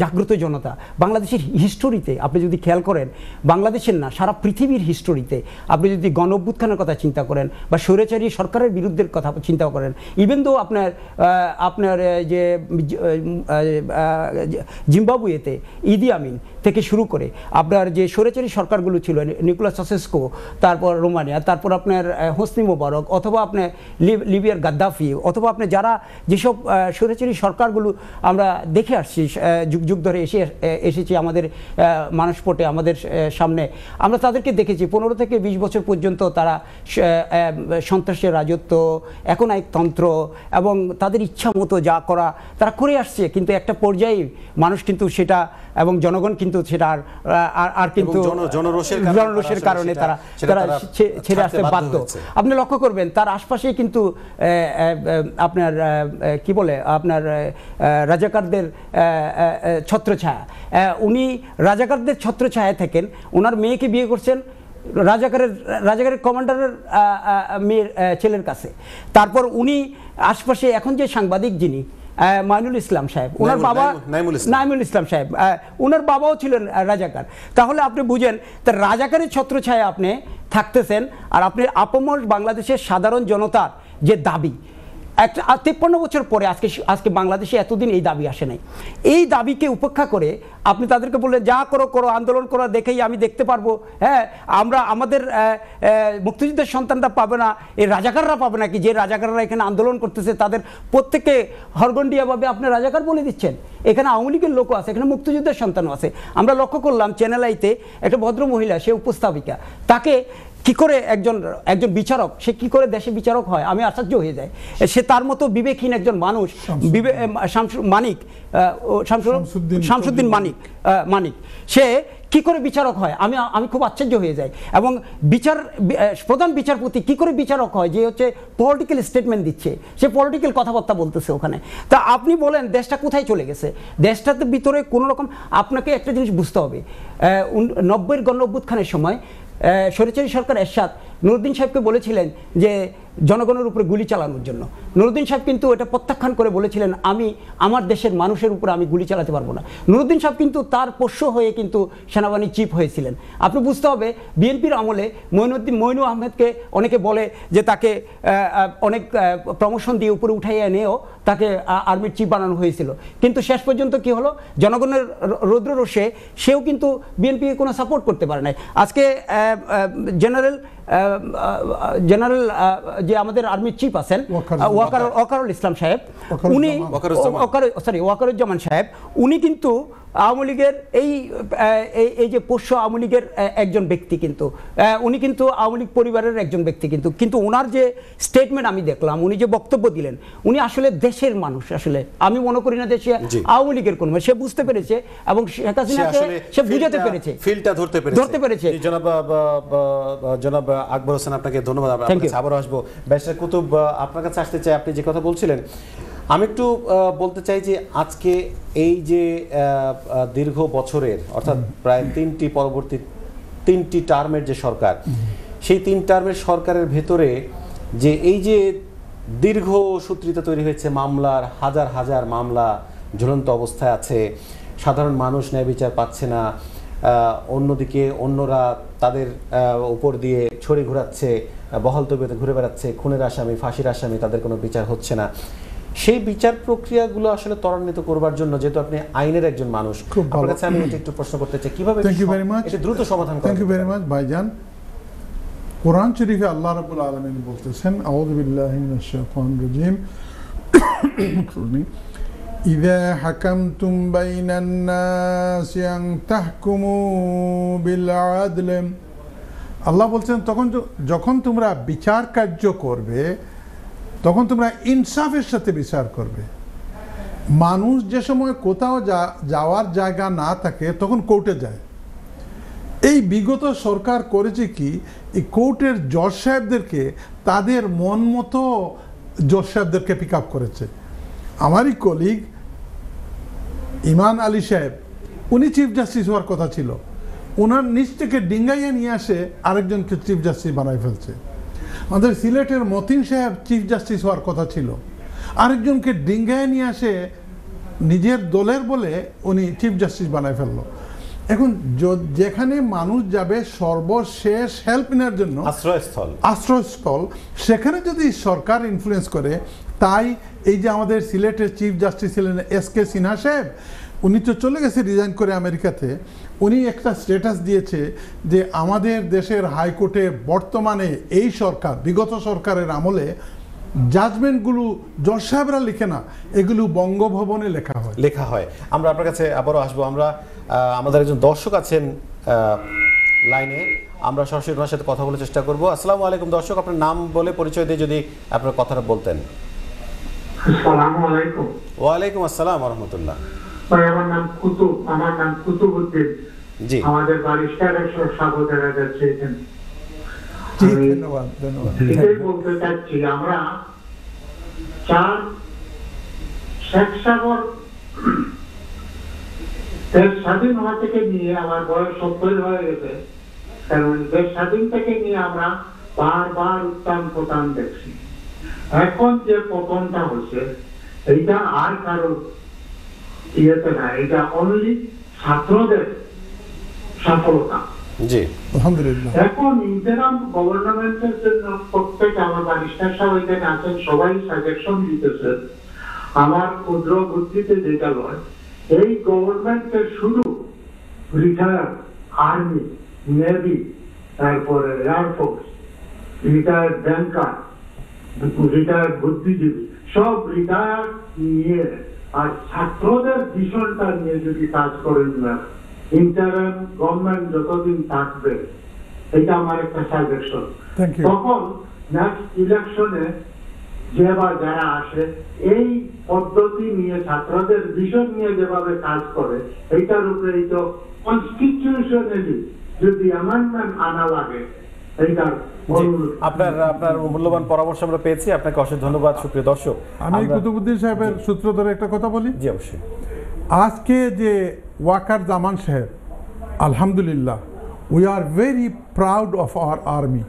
জাগ্রত জনতা, বাংলাদেশের হিস্টোরিতে আপনি যদি খেয়াল করেন, বাংলাদেশের না সারা পৃথিবীর হিস্টোরিতে আপনি যদি গণ অভ্যুত্থানের কথা চিন্তা করেন বা স্বৈরাচারী সরকারের বিরুদ্ধে কথা চিন্তা করেন, ইভেন দো আপনার যে জিম্বাবুয়েতে ইদি আমিন থেকে শুরু করে আপনার যে স্বৈরাচারী সরকারগুলো ছিল, নিকোলাস সাউসেস্কো, তারপর রোমানিয়া, তারপর আপনার হোসনি মোবারক, অথবা আপনার লিবিয়ার গাদ্দাফি, অথবা আপনি যারা যেসব স্বৈরাচারী সরকারগুলো আমরা দেখে আসছি যুগ যুগ ধরে এসেছি আমাদের মানসপটে, আমাদের সামনে, আমরা তাদেরকে দেখেছি 15 থেকে 20 বছর পর্যন্ত তারা সন্ত্রাসের রাজত্ব, একনায়কতন্ত্র এবং তাদের ইচ্ছা মতো যা করা তারা করে আসছে। কিন্তু একটা পর্যায়ে মানুষ কিন্তু সেটা এবং জনগণ কিন্তু সেটা আর কিন্তু জনরোষের কারণে তারা ছেড়ে আসতে বাধ্য। আপনি লক্ষ্য করবেন তার আশপাশে কিন্তু আপনার কি বলে আপনার রাজাকারদের ছত্রছায়া, উনি রাজাকারদের ছত্রছায়া থাকেন, ওনার মেয়েকে বিয়ে করছেন রাজাকারের কমান্ডারের মেয়ের ছেলের কাছে। তারপর উনি আশপাশে এখন যে সাংবাদিক যিনি মাইনুল ইসলাম সাহেব, ওনার বাবা নাইমুল ইসলাম সাহেব, ওনার বাবাও ছিলেন রাজাকার। তাহলে আপনি বুঝেন তার রাজাকারের ছত্রছায়া আপনি থাকতেছেন, আর আপনি আপামর বাংলাদেশের সাধারণ জনতার যে দাবি, একটা 53 বছর পরে আজকে বাংলাদেশে এতদিন এই দাবি আসে নাই। এই দাবিকে উপেক্ষা করে আপনি তাদেরকে বললেন যা করো আন্দোলন করো, দেখেই আমি দেখতে পারবো, হ্যাঁ আমরা আমাদের মুক্তিযুদ্ধের সন্তানরা পাবে না, এই রাজাকাররা পাবে নাকি? যে রাজাকাররা এখানে আন্দোলন করতেছে তাদের প্রত্যেককে হরগন্ডিয়াভাবে আপনি রাজাকার বলে দিচ্ছেন। এখানে আওয়ামী লীগের লোকও আছে, এখানে মুক্তিযুদ্ধের সন্তানও আছে। আমরা লক্ষ্য করলাম চ্যানেল আইতে একটা ভদ্র মহিলা, সে উপস্থাপিকা, তাকে কি করে একজন বিচারক, সে কি করে দেশে বিচারক হয়, আমি আশ্চর্য হয়ে যাই। সে তার মতো বিবেকহীন একজন মানুষ, শামসুদ্দিন মানিক, সে কি করে বিচারক হয়, আমি খুব আশ্চর্য হয়ে যাই। এবং প্রধান বিচারপতি কি করে বিচারক হয়, যে হচ্ছে পলিটিক্যাল স্টেটমেন্ট দিচ্ছে, সে পলিটিক্যাল কথাবার্তা বলতেছে ওখানে। তা আপনি বলেন দেশটা কোথায় চলে গেছে? দেশটাতে ভিতরে কোনো রকম আপনাকে একটা জিনিস বুঝতে হবে, 90-এর গণ-অভ্যুত্থানের সময় স্বৈরাচারী সরকার এরশাদ নুরুদ্দিন সাহেবকে বলেছিলেন যে জনগণের উপরে গুলি চালানোর জন্য। নুরুদ্দিন সাহেব কিন্তু এটা প্রত্যাখ্যান করে বলেছিলেন আমি আমার দেশের মানুষের উপরে আমি গুলি চালাতে পারবো না। নুরুদ্দিন সাহেব কিন্তু তার পোষ্য হয়ে কিন্তু সেনাবাহিনী চিফ হয়েছিলেন। আপনি বুঝতে হবে বিএনপির আমলে মইনু আহমেদকে অনেকে বলে যে তাকে অনেক প্রমোশন দিয়ে উপরে উঠাইয়া এনেও তাকে আর্মির চিফ বানানো হয়েছিল, কিন্তু শেষ পর্যন্ত কি হলো, জনগণের রৌদ্ররোষে সেও কিন্তু বিএনপিকে কোনো সাপোর্ট করতে পারে নাই। আজকে জেনারেল যে আমাদের আর্মির চিফ আছেন ওয়াকারুল ইসলাম সাহেব, উনি ওয়াকারুজ্জামান সাহেব, উনি কিন্তু আওয়ামী লীগের এই যে পোষ্য আওয়ামী লীগের একজন ব্যক্তি, কিন্তু উনি কিন্তু আওয়ামী লীগ পরিবারের একজন ব্যক্তি, কিন্তু ওনার যে স্টেটমেন্ট আমি দেখলাম, উনি যে বক্তব্য দিলেন, উনি আসলে দেশের মানুষ। আসলে আমি মনে করি না যে সে আওয়ামী লীগের কোন, সে বুঝতে পেরেছে এবং শেখ হাসিনাকে সে বুঝাতে পেরেছে, ফিলটা ধরতে পেরেছে। জনাব আকবর হোসেন, আপনাকে ধন্যবাদ। আবারও আসবো ব্যারিস্টার কুতুব, আপনার কাছে আসতে চাই। আপনি যে কথা বলছিলেন, আমি একটু বলতে চাই যে আজকে এই যে দীর্ঘ বছরের, অর্থাৎ প্রায় তিনটি টার্মের যে সরকার, সেই 3 টার্মের সরকারের ভেতরে যে এই যে দীর্ঘ সূত্রিতা তৈরি হয়েছে, মামলার হাজার হাজার মামলা ঝুলন্ত অবস্থায় আছে, সাধারণ মানুষ ন্যায় বিচার পাচ্ছে না, অন্যদিকে অন্যরা তাদের উপর দিয়ে ছড়ি ঘোরাচ্ছে, বহাল তবিয়তে ঘুরে বেড়াচ্ছে, খুনের আসামি, ফাঁসির আসামি, তাদের কোনো বিচার হচ্ছে না। সেই বিচার প্রক্রিয়াগুলো আসলে ত্বরান্বিত করবার জন্য, যেহেতু আপনি আইনের একজন মানুষ, আপনার কাছে আমি এটা একটু প্রশ্ন করতে চাই, কিভাবে এটা দ্রুত সমাধান করা? থ্যাংক ইউ ভেরি মাচ ভাইজান। কোরআন শরীফে আল্লাহ রাব্বুল আলামিন বলতেছেন, আউযু বিল্লাহি মিনাশ শাইতানির রাজীম, ইযা হাকামতুম বাইনান নাসি আন তাহকুমু বিল আদল, আল্লাহ বলছেন যখন তোমরা বিচার কার্য করবে তখন তোমরা ইনসাফের সাথে বিচার করবে। মানুষ যে সময় কোথাও যাওয়ার জায়গা না থাকে তখন কোর্টে যায়। এই বিগত সরকার করেছে কি, এই কোর্টের জজ সাহেবদেরকে তাদের মন মতো জজ সাহেবদেরকে পিক আপ করেছে। আমারই কলিগ ইমান আলী সাহেব, উনি চিফ জাস্টিস হওয়ার কথা ছিল, ওনার নিচ থেকে ডিঙ্গাইয়া নিয়ে আসে আরেকজনকে চিফ জাস্টিস বানায় ফেলছে। আমাদের সিলেটের মতিন সাহেব চিফ জাস্টিস হওয়ার কথা ছিল, আরেকজনকে ডিঙ্গায় নিয়ে আসে নিজের দলের বলে উনি চিফ জাস্টিস বানায় ফেললো। এখন যেখানে মানুষ যাবে সর্বশেষ হেল্প নেওয়ার জন্য আশ্রয়স্থল, সেখানে যদি সরকার ইনফ্লুয়েন্স করে, তাই এই যে আমাদের সিলেটের চিফ জাস্টিস ছিলেন SK সিনহা সাহেব, উনি তো চলে গেছে রিজাইন করে আমেরিকাতে, উনি একটা স্ট্যাটাস দিয়েছে যে আমাদের দেশের হাইকোর্টে বর্তমানে এই সরকার, বিগত সরকারের আমলে জাজমেন্টগুলো জজ সাহেবরা লিখে না, এগুলো বঙ্গভবনে লেখা হয়। আমরা আপনার কাছে আবারও আসবো। আমরা আমাদের একজন দর্শক আছেন লাইনে, আমরা সরাসরি ওনার সাথে কথা বলার চেষ্টা করবো। আসসালামু আলাইকুম দর্শক, আপনার নাম বলে পরিচয় দিয়ে যদি আপনার কথাটা বলতেন। আসসালামু আলাইকুম। ওয়ালাইকুম আসসালাম ওয়া রাহমাতুল্লাহ। ভাই আমার নাম কুতুবউদ্দিন। জি, আমাদের ব্যারিস্টারের সাবধানে যাচ্ছেন। ধন্যবাদ। এটাই বলতে চাচ্ছি, আমরা শেখ সাগর দেশ স্বাধীন হওয়া থেকে নিয়ে আমার বয়স 70 হয়ে গেছে, কারণ দেশ স্বাধীন থেকে নিয়ে আমরা বারবার উত্থান পতন দেখছি। এখন যে পতনটা হচ্ছে এইটা আর কারো ইয়েতে না, এটা অনলি ছাত্রদের সফলতা। জি আলহামদুলিল্লাহ। এখন ইন্টারাম গভর্নমেন্টের জন্য প্রত্যেক আমার ব্যারিস্টার সবাই এখানে আছেন, সবাই সাজেশন দিতেছেন। আমার ক্ষুদ্র বুদ্ধিতে যেটা বলে, এই গভর্নমেন্টের শুধু রিটায়ার্ড আর্মি, নেভি, তারপরে এয়ারফোর্স, রিটায়ার্ড ব্যাংকার, রিটায়ার্ড বুদ্ধিজীবী, সব রিটায়ার্ড নিয়ে আর ছাত্রদের ভীষণটা নিয়ে যদি কাজ করেন না, ইন্টারিম গভর্নমেন্ট যতদিন থাকবে, এটা আমার একটা সাজেশন। তখন নেক্সট ইলেকশনে যে বা যারা আসে এই পদ্ধতি নিয়ে ছাত্রদের ভীষণ নিয়ে যেভাবে কাজ করে, এইটার উপরে এই তো কনস্টিটিউশনালি যদি অ্যামেন্ডমেন্ট আনা লাগে, এইটার আপনার মূল্যবান পরামর্শ আমরা পেয়েছি। আপনাকে অসংখ্য ধন্যবাদ সুপ্রিয় দর্শক। আমি কুতুবউদ্দিন সাহেবের সূত্র ধরে একটা কথা বলি। জি অবশ্যই। আজকে যে ওয়াকার জামান সাহেব, আলহামদুলিল্লাহ, we are very proud of our army.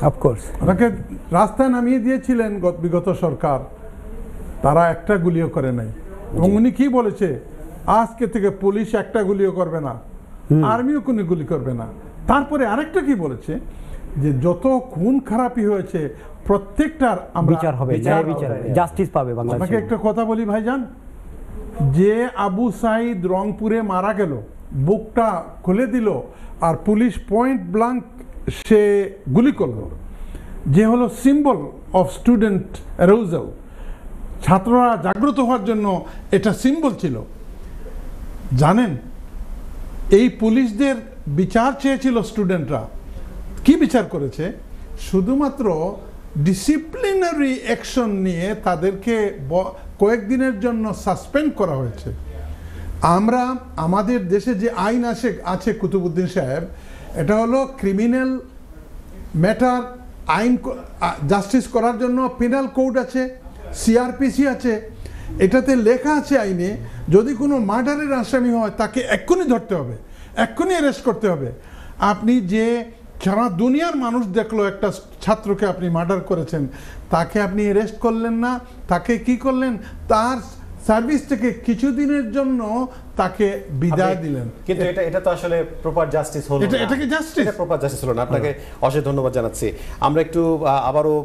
Of course ওনাকে রাস্তায় নামিয়ে দিয়েছিলেন বিগত সরকার, তারা একটা গুলিও করে নাই। এবং উনি কি বলেছে, আজকে থেকে পুলিশ একটা গুলিও করবে না, আর্মিও কোনো গুলি করবে না। তারপরে আরেকটা কি বলেছে, যে যত খুন খারাপি হয়েছে প্রত্যেকটার বিচার হবে, জাস্টিস পাবে বাংলাদেশে। আপনাকে একটা কথা বলি ভাইজান, যে আবু সাইদ রংপুরে মারা গেল, বুকটা খুলে দিল আর পুলিশ পয়েন্ট ব্লাঙ্ক সে গুলি করলো, যে হলো সিম্বল অফ স্টুডেন্ট অ্যারোজাল, ছাত্ররা জাগ্রত হওয়ার জন্য এটা সিম্বল ছিল। জানেন, এই পুলিশদের বিচার চেয়েছিল স্টুডেন্টরা, কি বিচার করেছে? শুধুমাত্র ডিসিপ্লিনারি অ্যাকশন নিয়ে তাদেরকে কয়েকদিনের জন্য সাসপেন্ড করা হয়েছে। আমরা আমাদের দেশে যে আইন আছে কুতুবউদ্দিন সাহেব, এটা হলো ক্রিমিনাল ম্যাটার আইন জাস্টিস করার জন্য পেনাল কোড আছে, সিআরপিসি আছে। এটাতে লেখা আছে আইনে, যদি কোনো মার্ডারের আসামি হয় তাকে এক্ষুনি ধরতে হবে, এক্ষুনি অ্যারেস্ট করতে হবে। আপনি যে সারা দুনিয়ার মানুষ দেখলো একটা ছাত্রকে আপনি মার্ডার করেছেন, তাকে আপনি অ্যারেস্ট করলেন না, তাকে কি করলেন, তার সার্ভিস থেকে কিছুদিনের জন্য তাকে বিদায় দিলেন। কিন্তু এটা তো আসলে প্রপার জাস্টিস হলো না। এটাকে জাস্টিস, এটা প্রপার জাস্টিস হলো না। আপনাকে অশেষ ধন্যবাদ জানাচ্ছি। আমরা একটু আবারও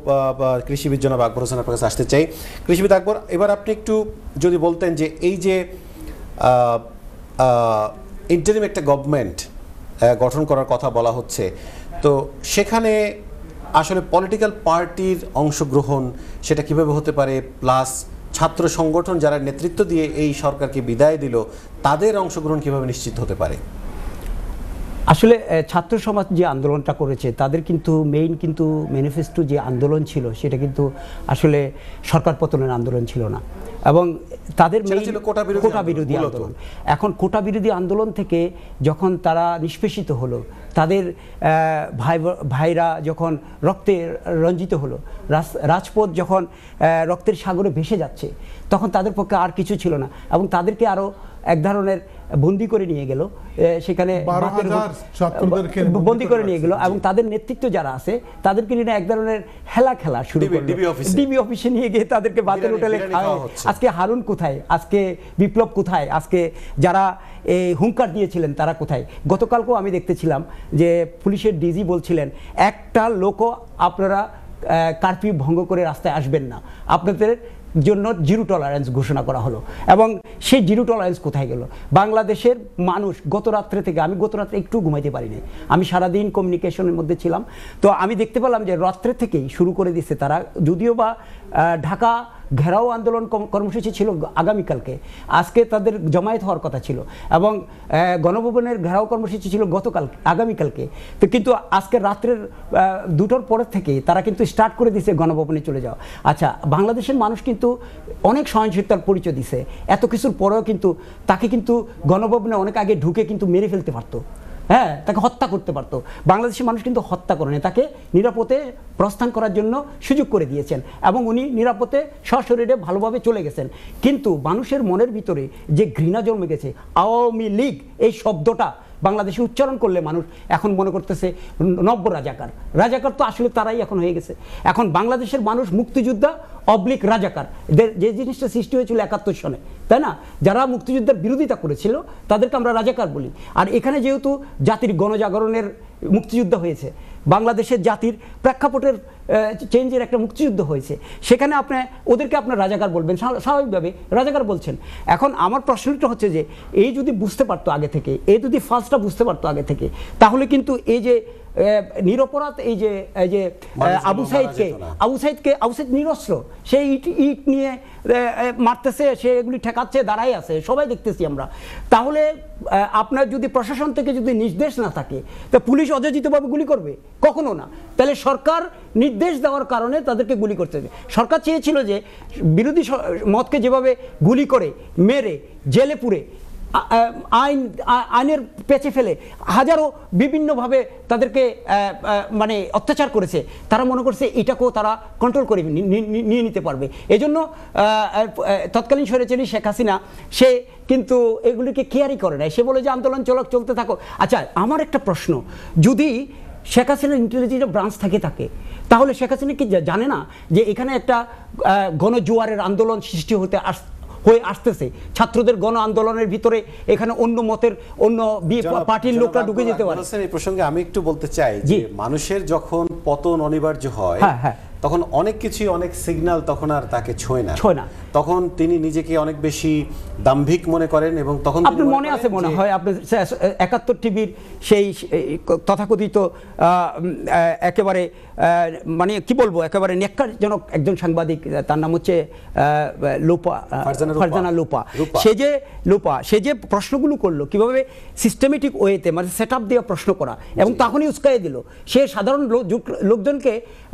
কৃষিবিদ জনাব আকবর হোসেন আপনার কাছে আসতে চাই। কৃষিবিদ আকবর, এবার আপনি একটু যদি বলতেন যে এই যে ইন্টারিম একটা গভর্নমেন্ট গঠন করার কথা বলা হচ্ছে, তো সেখানে আসলে পলিটিক্যাল পার্টির অংশগ্রহণ সেটা কিভাবে হতে পারে, প্লাস ছাত্র সংগঠন যারা নেতৃত্ব দিয়ে এই সরকারকে বিদায় দিল তাদের অংশগ্রহণ কিভাবে নিশ্চিত হতে পারে? আসলে ছাত্র সমাজ যে আন্দোলনটা করেছে, তাদের কিন্তু মেইন কিন্তু ম্যানিফেস্টো যে আন্দোলন ছিল, সেটা কিন্তু আসলে সরকার পতনের আন্দোলন ছিল না, এবং তাদের কোটা বিরোধী আন্দোলন। এখন কোটা বিরোধী আন্দোলন থেকে যখন তারা নিষ্পেষিত হলো, তাদের ভাইরা যখন রক্তে রঞ্জিত হলো, রাজপথ যখন রক্তের সাগরে ভেসে যাচ্ছে, তখন তাদের পক্ষে আর কিছু ছিল না, এবং তাদেরকে আরও এক ধরনের বন্দি করে নিয়ে গেল, সেখানে বন্দি করে নিয়ে গেল, এবং তাদের নেতৃত্ব যারা আছে তাদেরকে নিয়ে এক ধরনের খেলা শুরু করলো। ডিবি অফিসে নিয়ে গিয়ে তাদেরকে বাতের হোটেলে খাওয়া। আজকে হারুন কোথায়, আজকে বিপ্লব কোথায়, আজকে যারা এই হুঙ্কার দিয়েছিলেন তারা কোথায়? গতকালকেও আমি দেখতেছিলাম যে পুলিশের ডিজি বলছিলেন, একটা লোকও আপনারা কারফিউ ভঙ্গ করে রাস্তায় আসবেন না, আপনাদের জন্য জিরো টলারেন্স ঘোষণা করা হলো, এবং সেই জিরো টলারেন্স কোথায় গেল? বাংলাদেশের মানুষ গত রাত্রে থেকে, আমি গত রাত্রে একটু ঘুমাইতে পারিনি, আমি সারাদিন কমিউনিকেশনের মধ্যে ছিলাম, তো আমি দেখতে পেলাম যে রাত্রে থেকেই শুরু করে দিচ্ছে তারা, যদিও বা ঢাকা ঘেরাও আন্দোলন কর্মসূচি ছিল আগামীকালকে, আজকে তাদের জমায়েত হওয়ার কথা ছিল, এবং গণভবনের ঘেরাও কর্মসূচি ছিল আগামীকালকে, তো কিন্তু আজকে রাত্রের 2টার পরের থেকে তারা কিন্তু স্টার্ট করে দিয়েছে গণভবনে চলে যাওয়া। আচ্ছা, বাংলাদেশের মানুষ কিন্তু অনেক সহনশীলতার পরিচয় দিছে, এত কিছুর পরেও কিন্তু তাকে কিন্তু গণভবনে অনেক আগে ঢুকে কিন্তু মেরে ফেলতে পারতো, হ্যাঁ, তাকে হত্যা করতে পারতো। বাংলাদেশের মানুষ কিন্তু হত্যা করেনি, তাকে নিরাপদে প্রস্থান করার জন্য সুযোগ করে দিয়েছেন, এবং উনি নিরাপদে সশরীরে ভালোভাবে চলে গেছেন। কিন্তু মানুষের মনের ভিতরে যে ঘৃণা জন্মে গেছে, আওয়ামী লীগ এই শব্দটা বাংলাদেশে উচ্চারণ করলে মানুষ এখন মনে করতেছে নব্য রাজাকার। রাজাকার তো আসলে তারাই এখন হয়ে গেছে। এখন বাংলাদেশের মানুষ মুক্তিযোদ্ধা অবলিক রাজাকার, যে জিনিসটা সৃষ্টি হয়েছিল 71 সনে, তাই না? যারা মুক্তিযুদ্ধের বিরোধিতা করেছিল তাদেরকে আমরা রাজাকার বলি। আর এখানে যেহেতু জাতির গণজাগরণের মুক্তিযুদ্ধ হয়েছে, বাংলাদেশের জাতির প্রেক্ষাপটের চেঞ্জের একটা মুক্তিযুদ্ধ হয়েছে, সেখানে ওদেরকে আপনার রাজাকার বলবেন, স্বাভাবিকভাবে রাজাকার বলছেন। এখন আমার প্রশ্নটা হচ্ছে যে এই যদি বুঝতে পারতো আগে থেকে, এই যদি ফার্স্টটা বুঝতে পারতো আগে থেকে, তাহলে কিন্তু এই যে নিরপরাধ এই যে আবু সাইদ নিরস্ত্র, সে ইট নিয়ে মারতেছে, সে এগুলি ঠেকাচ্ছে, দাঁড়াই আছে, সবাই দেখতেছি আমরা। তাহলে আপনার যদি প্রশাসন থেকে যদি নির্দেশ না থাকে, তা পুলিশ অযাচিতভাবে গুলি করবে? কখনো না। তাহলে সরকার নির্দেশ দেওয়ার কারণে তাদেরকে গুলি করতে হবে। সরকার চেয়েছিল যে বিরোধী মতকে যেভাবে গুলি করে, মেরে, জেলে পুরে, আইনের পেঁচে ফেলে হাজারো বিভিন্নভাবে তাদেরকে মানে অত্যাচার করেছে, তারা মনে করছে এটাকেও তারা কন্ট্রোল করে নিয়ে নিতে পারবে। এজন্য তৎকালীন স্বৈরাচারী শেখ হাসিনা সে কিন্তু এগুলিকে কেয়ারই করে নাই, সে বলে যে আন্দোলন চলতে থাকো। আচ্ছা, আমার একটা প্রশ্ন, যদি শেখ হাসিনার ইন্টেলিজেন্স ব্রাঞ্চ থাকে তাহলে শেখ হাসিনা কি জানে না যে এখানে একটা গণজোয়ারের আন্দোলন সৃষ্টি হয়ে আসতেছে, ছাত্রদের গণ আন্দোলনের ভিতরে এখানে অন্য মতের অন্য পার্টির লোকরা ঢুকে যেতে পারে? এই প্রসঙ্গে আমি একটু বলতে চাই যে মানুষের যখন পতন অনিবার্য হয়, তখন অনেক কিছুই, অনেক সিগন্যাল তখন আর তাকে ছোঁয় না, তখন তিনি নিজেকে অনেক বেশি দাম্ভিক মনে করেন, এবং তখন আপনার মনে আছে মনে হয় আপনার 71 টিভির সেই তথাকথিত একেবারে মানে কি বলবো, একেবারে নেককারজনক একজন সাংবাদিক, তার নাম হচ্ছে ফারজানা লোপা, সে যে প্রশ্নগুলো করলো, কিভাবে সিস্টেমেটিক ওয়েতে মানে সেট আপ দিয়ে প্রশ্ন করা, এবং তখনই উস্কাইয়ে দিল সে সাধারণ লোকজনকে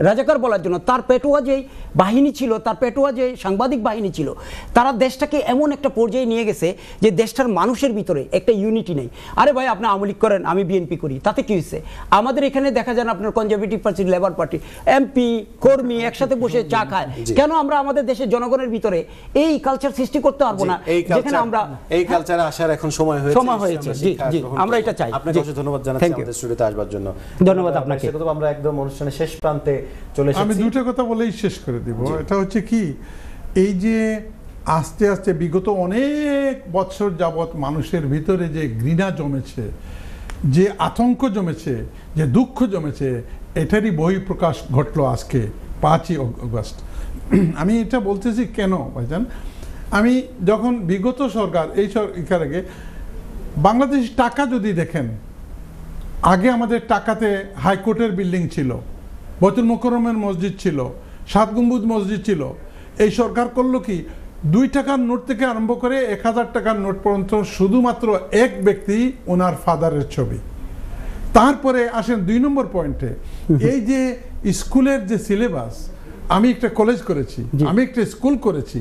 রাজাকার বলার জন্য। তার পেটোয়া যে বাহিনী ছিল, তার পেটোয়া যে সাংবাদিক বাহিনী ছিল, তারা দেশটাকে এমন একটা পর্যায়ে নিয়ে গেছে যে দেশটার মানুষের ভিতরে একটা ইউনিটি নেই। আরে ভাই, আপনি আওয়ামী লীগ করেন, আমি বিএনপি করি, তাতে কি হয়েছে? আমাদের এখানে দেখা যায় না আপনার conservative party, labour party, MP কর্মী একসাথে বসে চা খায়। কেন আমরা আমাদের দেশের জনগণের ভিতরে এই কালচার সৃষ্টি করতে পারবো না, যেখানে আমরা এই কালচারে আসার এখন সময় হয়েছে? জি, আমরা এটা চাই। আপনাকে অনেক ধন্যবাদ জানাচ্ছি আমাদের স্টুডিওতে আসবার জন্য। ধন্যবাদ আপনাকে। আমরা একদম অনুষ্ঠানের শেষ প্রান্তে চলে এসেছি। আমি দুটো কথা বলেই শেষ করে দিব। এটা হচ্ছে কি, এই যে আস্তে আস্তে বিগত অনেক বছর যাবৎ মানুষের ভিতরে যে ঘৃণা জমেছে, যে আতঙ্ক জমেছে, যে দুঃখ জমেছে, এটারই বহিঃপ্রকাশ ঘটলো আজকে 5ই আগস্ট। আমি এটা বলতেছি কেন ভাইজান, আমি যখন বিগত সরকার এই সরকার আগে বাংলাদেশ টাকা যদি দেখেন, আগে আমাদের টাকাতে হাইকোর্টের বিল্ডিং ছিল, বৈতুল মোকাররমের মসজিদ ছিল, 7 গম্বুজ মসজিদ ছিল। এই সরকার করলো কি, 2 টাকার নোট থেকে আরম্ভ করে 1000 টাকার নোট পর্যন্ত শুধুমাত্র এক ব্যক্তি, ওনার ফাদারের ছবি। তারপরে আসেন 2 নম্বর পয়েন্টে, এই যে স্কুলের যে সিলেবাস, আমি একটা কলেজ করেছি, আমি একটা স্কুল করেছি,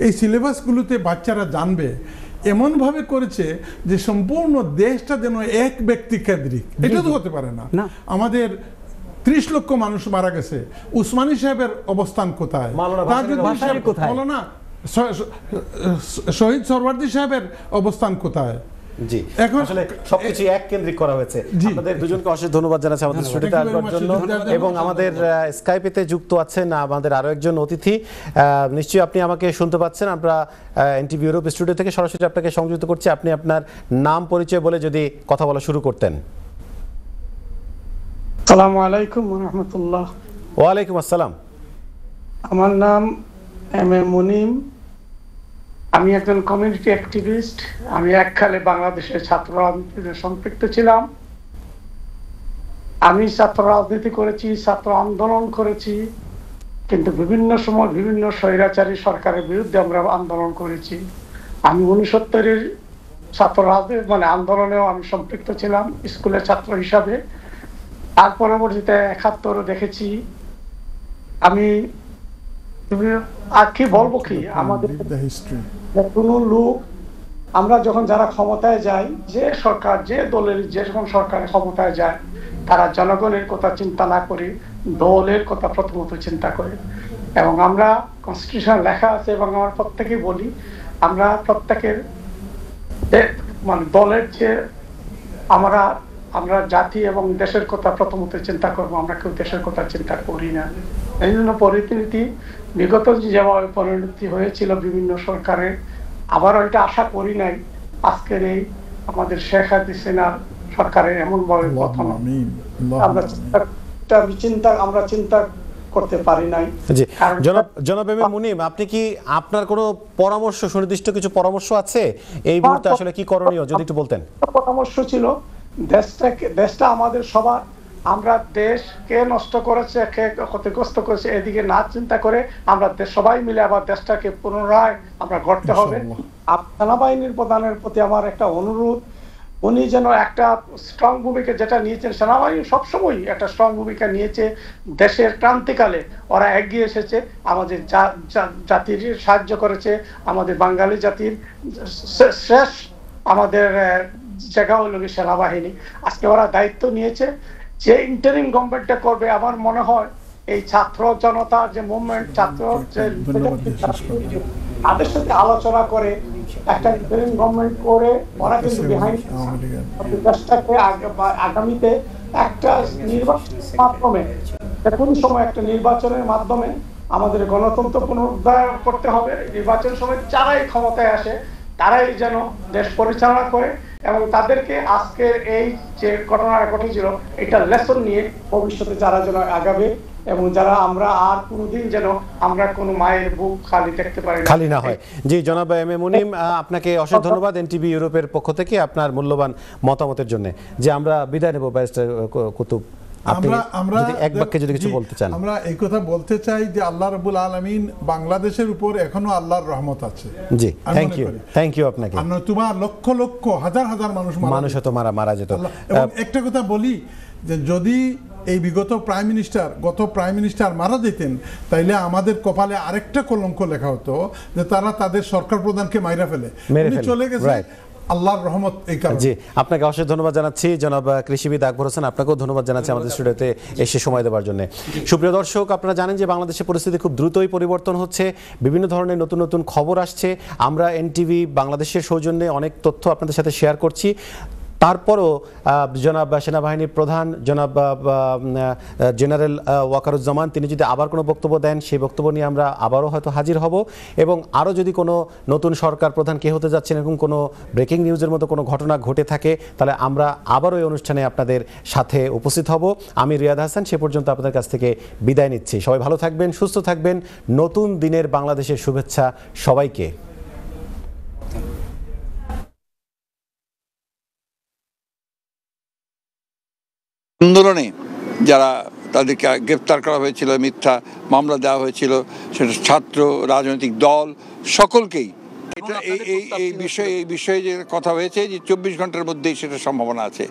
এই সিলেবাসগুলোতে বাচ্চারা জানবে এমনভাবে করেছে যে সম্পূর্ণ দেশটা যেন এক ব্যক্তি কেন্দ্রিক। এটা তো হতে পারে না। আমাদের 30 লক্ষ মানুষ মারা গেছে, উসমানী সাহেবের অবস্থান কোথায়? মৌলানা শহীদ সরওয়ার্দী সাহেবের অবস্থান কোথায়? জি, এখন আসলে সবকিছু এক কেন্দ্রিক করা হয়েছে। আপনাদের দুজনকে অশেষ ধন্যবাদ জানাচ্ছি আমাদের স্টুডিওতে আসবার জন্য, এবং আমাদের স্কাইপেতে যুক্ত আছেন আমাদের আরো একজন অতিথি। নিশ্চয়ই আপনি আমাকে শুনতে পাচ্ছেন। আমরা এনটিভি ইউরোপ স্টুডিও থেকে সরাসরি আপনাকে সংযুক্ত করছি। আপনি আপনার নাম পরিচয় বলে যদি কথা বলা শুরু করতেন। আসসালামু আলাইকুম ওয়া রাহমাতুল্লাহ। ওয়া আলাইকুম আসসালাম। আমার নাম এম এ মুনিম, আমি একজন কমিউনিটি অ্যাক্টিভিস্ট। আমি এককালে বাংলাদেশের ছাত্র রাজনীতিতে সম্পৃক্ত ছিলাম। আমি ছাত্র রাজনীতি করেছি, ছাত্র আন্দোলন করেছি, কিন্তু বিভিন্ন সময় বিভিন্ন স্বৈরাচারী সরকারের বিরুদ্ধে আমরা আন্দোলন করেছি। আমি 69-এর ছাত্র রাজনীতি আন্দোলনেও আমি সম্পৃক্ত ছিলাম স্কুলের ছাত্র হিসাবে। আর পরবর্তীতে 71-ও দেখেছি। আমি আর কি বলবো কি, আমাদের কোনো লোক আমরা যখন যারা ক্ষমতায় যাই, যে সরকার যে দলের যে যখন সরকারের ক্ষমতায় যায়, তারা জনগণের কথা চিন্তা না করে দলের কথা প্রথমত চিন্তা করে। এবং আমরা কনস্টিটিউশন লেখা আছে এবং আমরা প্রত্যেকেই বলি আমরা প্রত্যেকের দলের যে আমরা জাতি এবং দেশের কথা প্রথমত চিন্তা করব, আমরা কেউ দেশের কথা চিন্তা করি না। এই জন্য পরিস্থিতি বিগত যেভাবে পরিণতি হয়েছিল বিভিন্ন সরকারের, আবারও এটা আশা করি নাই আজকের এই আমাদের শেখ হাসিনা সরকারের এমন ভাবে প্রথম আমরা চিন্তা করতে পারি নাই। জি, জনাব এম এ মুনিম, আপনি কি আপনার কোনো পরামর্শ, সুনির্দিষ্ট কিছু পরামর্শ আছে এই মুহূর্তে আসলে কি করণীয় যদি একটু বলতেন? পরামর্শ ছিল দেশটা আমাদের সবার, আমরা দেশকে নষ্ট করেছে, কে ক্ষতিগ্রস্ত করেছে এদিকে না চিন্তা করে আমরা সবাই মিলে আবার দেশটাকে পুনরায় আমরা গড়তে হবে। সেনাবাহিনীর প্রধানের প্রতি আমার একটা অনুরোধ, উনি যেন একটা স্ট্রং ভূমিকা যেটা নিয়েছেন, সেনাবাহিনী সবসময় একটা স্ট্রং ভূমিকা নিয়েছে দেশের ক্রান্তিকালে, ওরা এগিয়ে এসেছে, আমাদের জাতির সাহায্য করেছে, আমাদের বাঙালি জাতির শেষ আমাদের জায়গা হলো সেনাবাহিনী। আজকে ওরা দায়িত্ব নিয়েছে, যে ইন্টারিম গভর্নমেন্টটা করবে, আমার মনে হয় এই ছাত্র জনতার যে মুভমেন্ট, ছাত্র তাদের সাথে আলোচনা করে একটা ইন্টারিম গভর্নমেন্ট করে ওরা কিন্তু দেশটাকে আগামীতে একটা নির্বাচনের মাধ্যমে, কোন সময় একটা নির্বাচনের মাধ্যমে আমাদের গণতন্ত্র পুনরুদ্ধার করতে হবে। নির্বাচন সময় যারাই ক্ষমতায় আসে তারাই যেন দেশ পরিচালনা করে এবং তাদেরকে আজকের এই যে ঘটনাটা ঘটেছিল এটা লেসন নিয়ে ভবিষ্যতে যারা যেন আগাবে এবং যারা আমরা আর কোনোদিন যেন আমরা কোনো মায়ের বুক খালি দেখতে পারি না, খালি না হয়। জি, জনাব এম এ মুনিম, আপনাকে অশেষ ধন্যবাদ এনটিভি ইউরোপের পক্ষ থেকে আপনার মূল্যবান মতামতের জন্য। যে আমরা বিদায় নেব ব্যারিস্টার কুতুব, আমরা এক বাক্যে যদি কিছু বলতে চান। আমরা এই কথা বলতে চাই যে আল্লাহ রাব্বুল আলামিন বাংলাদেশের উপর এখনো আল্লাহর রহমত আছে। জি, থ্যাংক ইউ আপনাকে। তোমার লক্ষ লক্ষ হাজার হাজার মানুষ হতো মারা যেত। এবং একটা কথা বলি যে যদি এই গত প্রাইম মিনিস্টার মারা যেতেন তাইলে আমাদের কপালে আরেকটা কলঙ্ক লেখা হতো যে তারা তাদের সরকার প্রধানকে মাইরা ফেলে চলে গেছে। আল্লাহর রহমত এই কারণে। জি, আপনাকে অশেষ ধন্যবাদ জানাচ্ছি। জনাব কৃষিবিদ আকবর হোসেন, আপনাকেও ধন্যবাদ জানাচ্ছি আমাদের স্টুডিওতে এসে সময় দেওয়ার জন্য। সুপ্রিয় দর্শক, আপনারা জানেন যে বাংলাদেশের পরিস্থিতি খুব দ্রুতই পরিবর্তন হচ্ছে, বিভিন্ন ধরনের নতুন নতুন খবর আসছে। আমরা এনটিভি বাংলাদেশের সৌজন্যে অনেক তথ্য আপনাদের সাথে শেয়ার করছি। তারপরও জনাব সেনাবাহিনীর প্রধান জনাব জেনারেল ওয়াকারুজ্জামান তিনি যদি আবার কোনো বক্তব্য দেন, সেই বক্তব্য নিয়ে আমরা আবারও হয়তো হাজির হব এবং আরও যদি কোনো নতুন সরকার প্রধান কে হতে যাচ্ছেন এরকম কোনো ব্রেকিং নিউজের মতো কোনো ঘটনা ঘটে থাকে তাহলে আমরা আবারও এই অনুষ্ঠানে আপনাদের সাথে উপস্থিত হব। আমি রিয়াদ হাসান, সে পর্যন্ত আপনাদের কাছ থেকে বিদায় নিচ্ছি। সবাই ভালো থাকবেন, সুস্থ থাকবেন। নতুন দিনের বাংলাদেশের শুভেচ্ছা সবাইকে। আন্দোলনে যারা তাদেরকে গ্রেপ্তার করা হয়েছিল, মিথ্যা মামলা দেওয়া হয়েছিল, সেটা ছাত্র, রাজনৈতিক দল সকলকেই এটা এই বিষয়ে যে কথা হয়েছে যে 24 ঘন্টার মধ্যেই সেটা সম্ভাবনা আছে।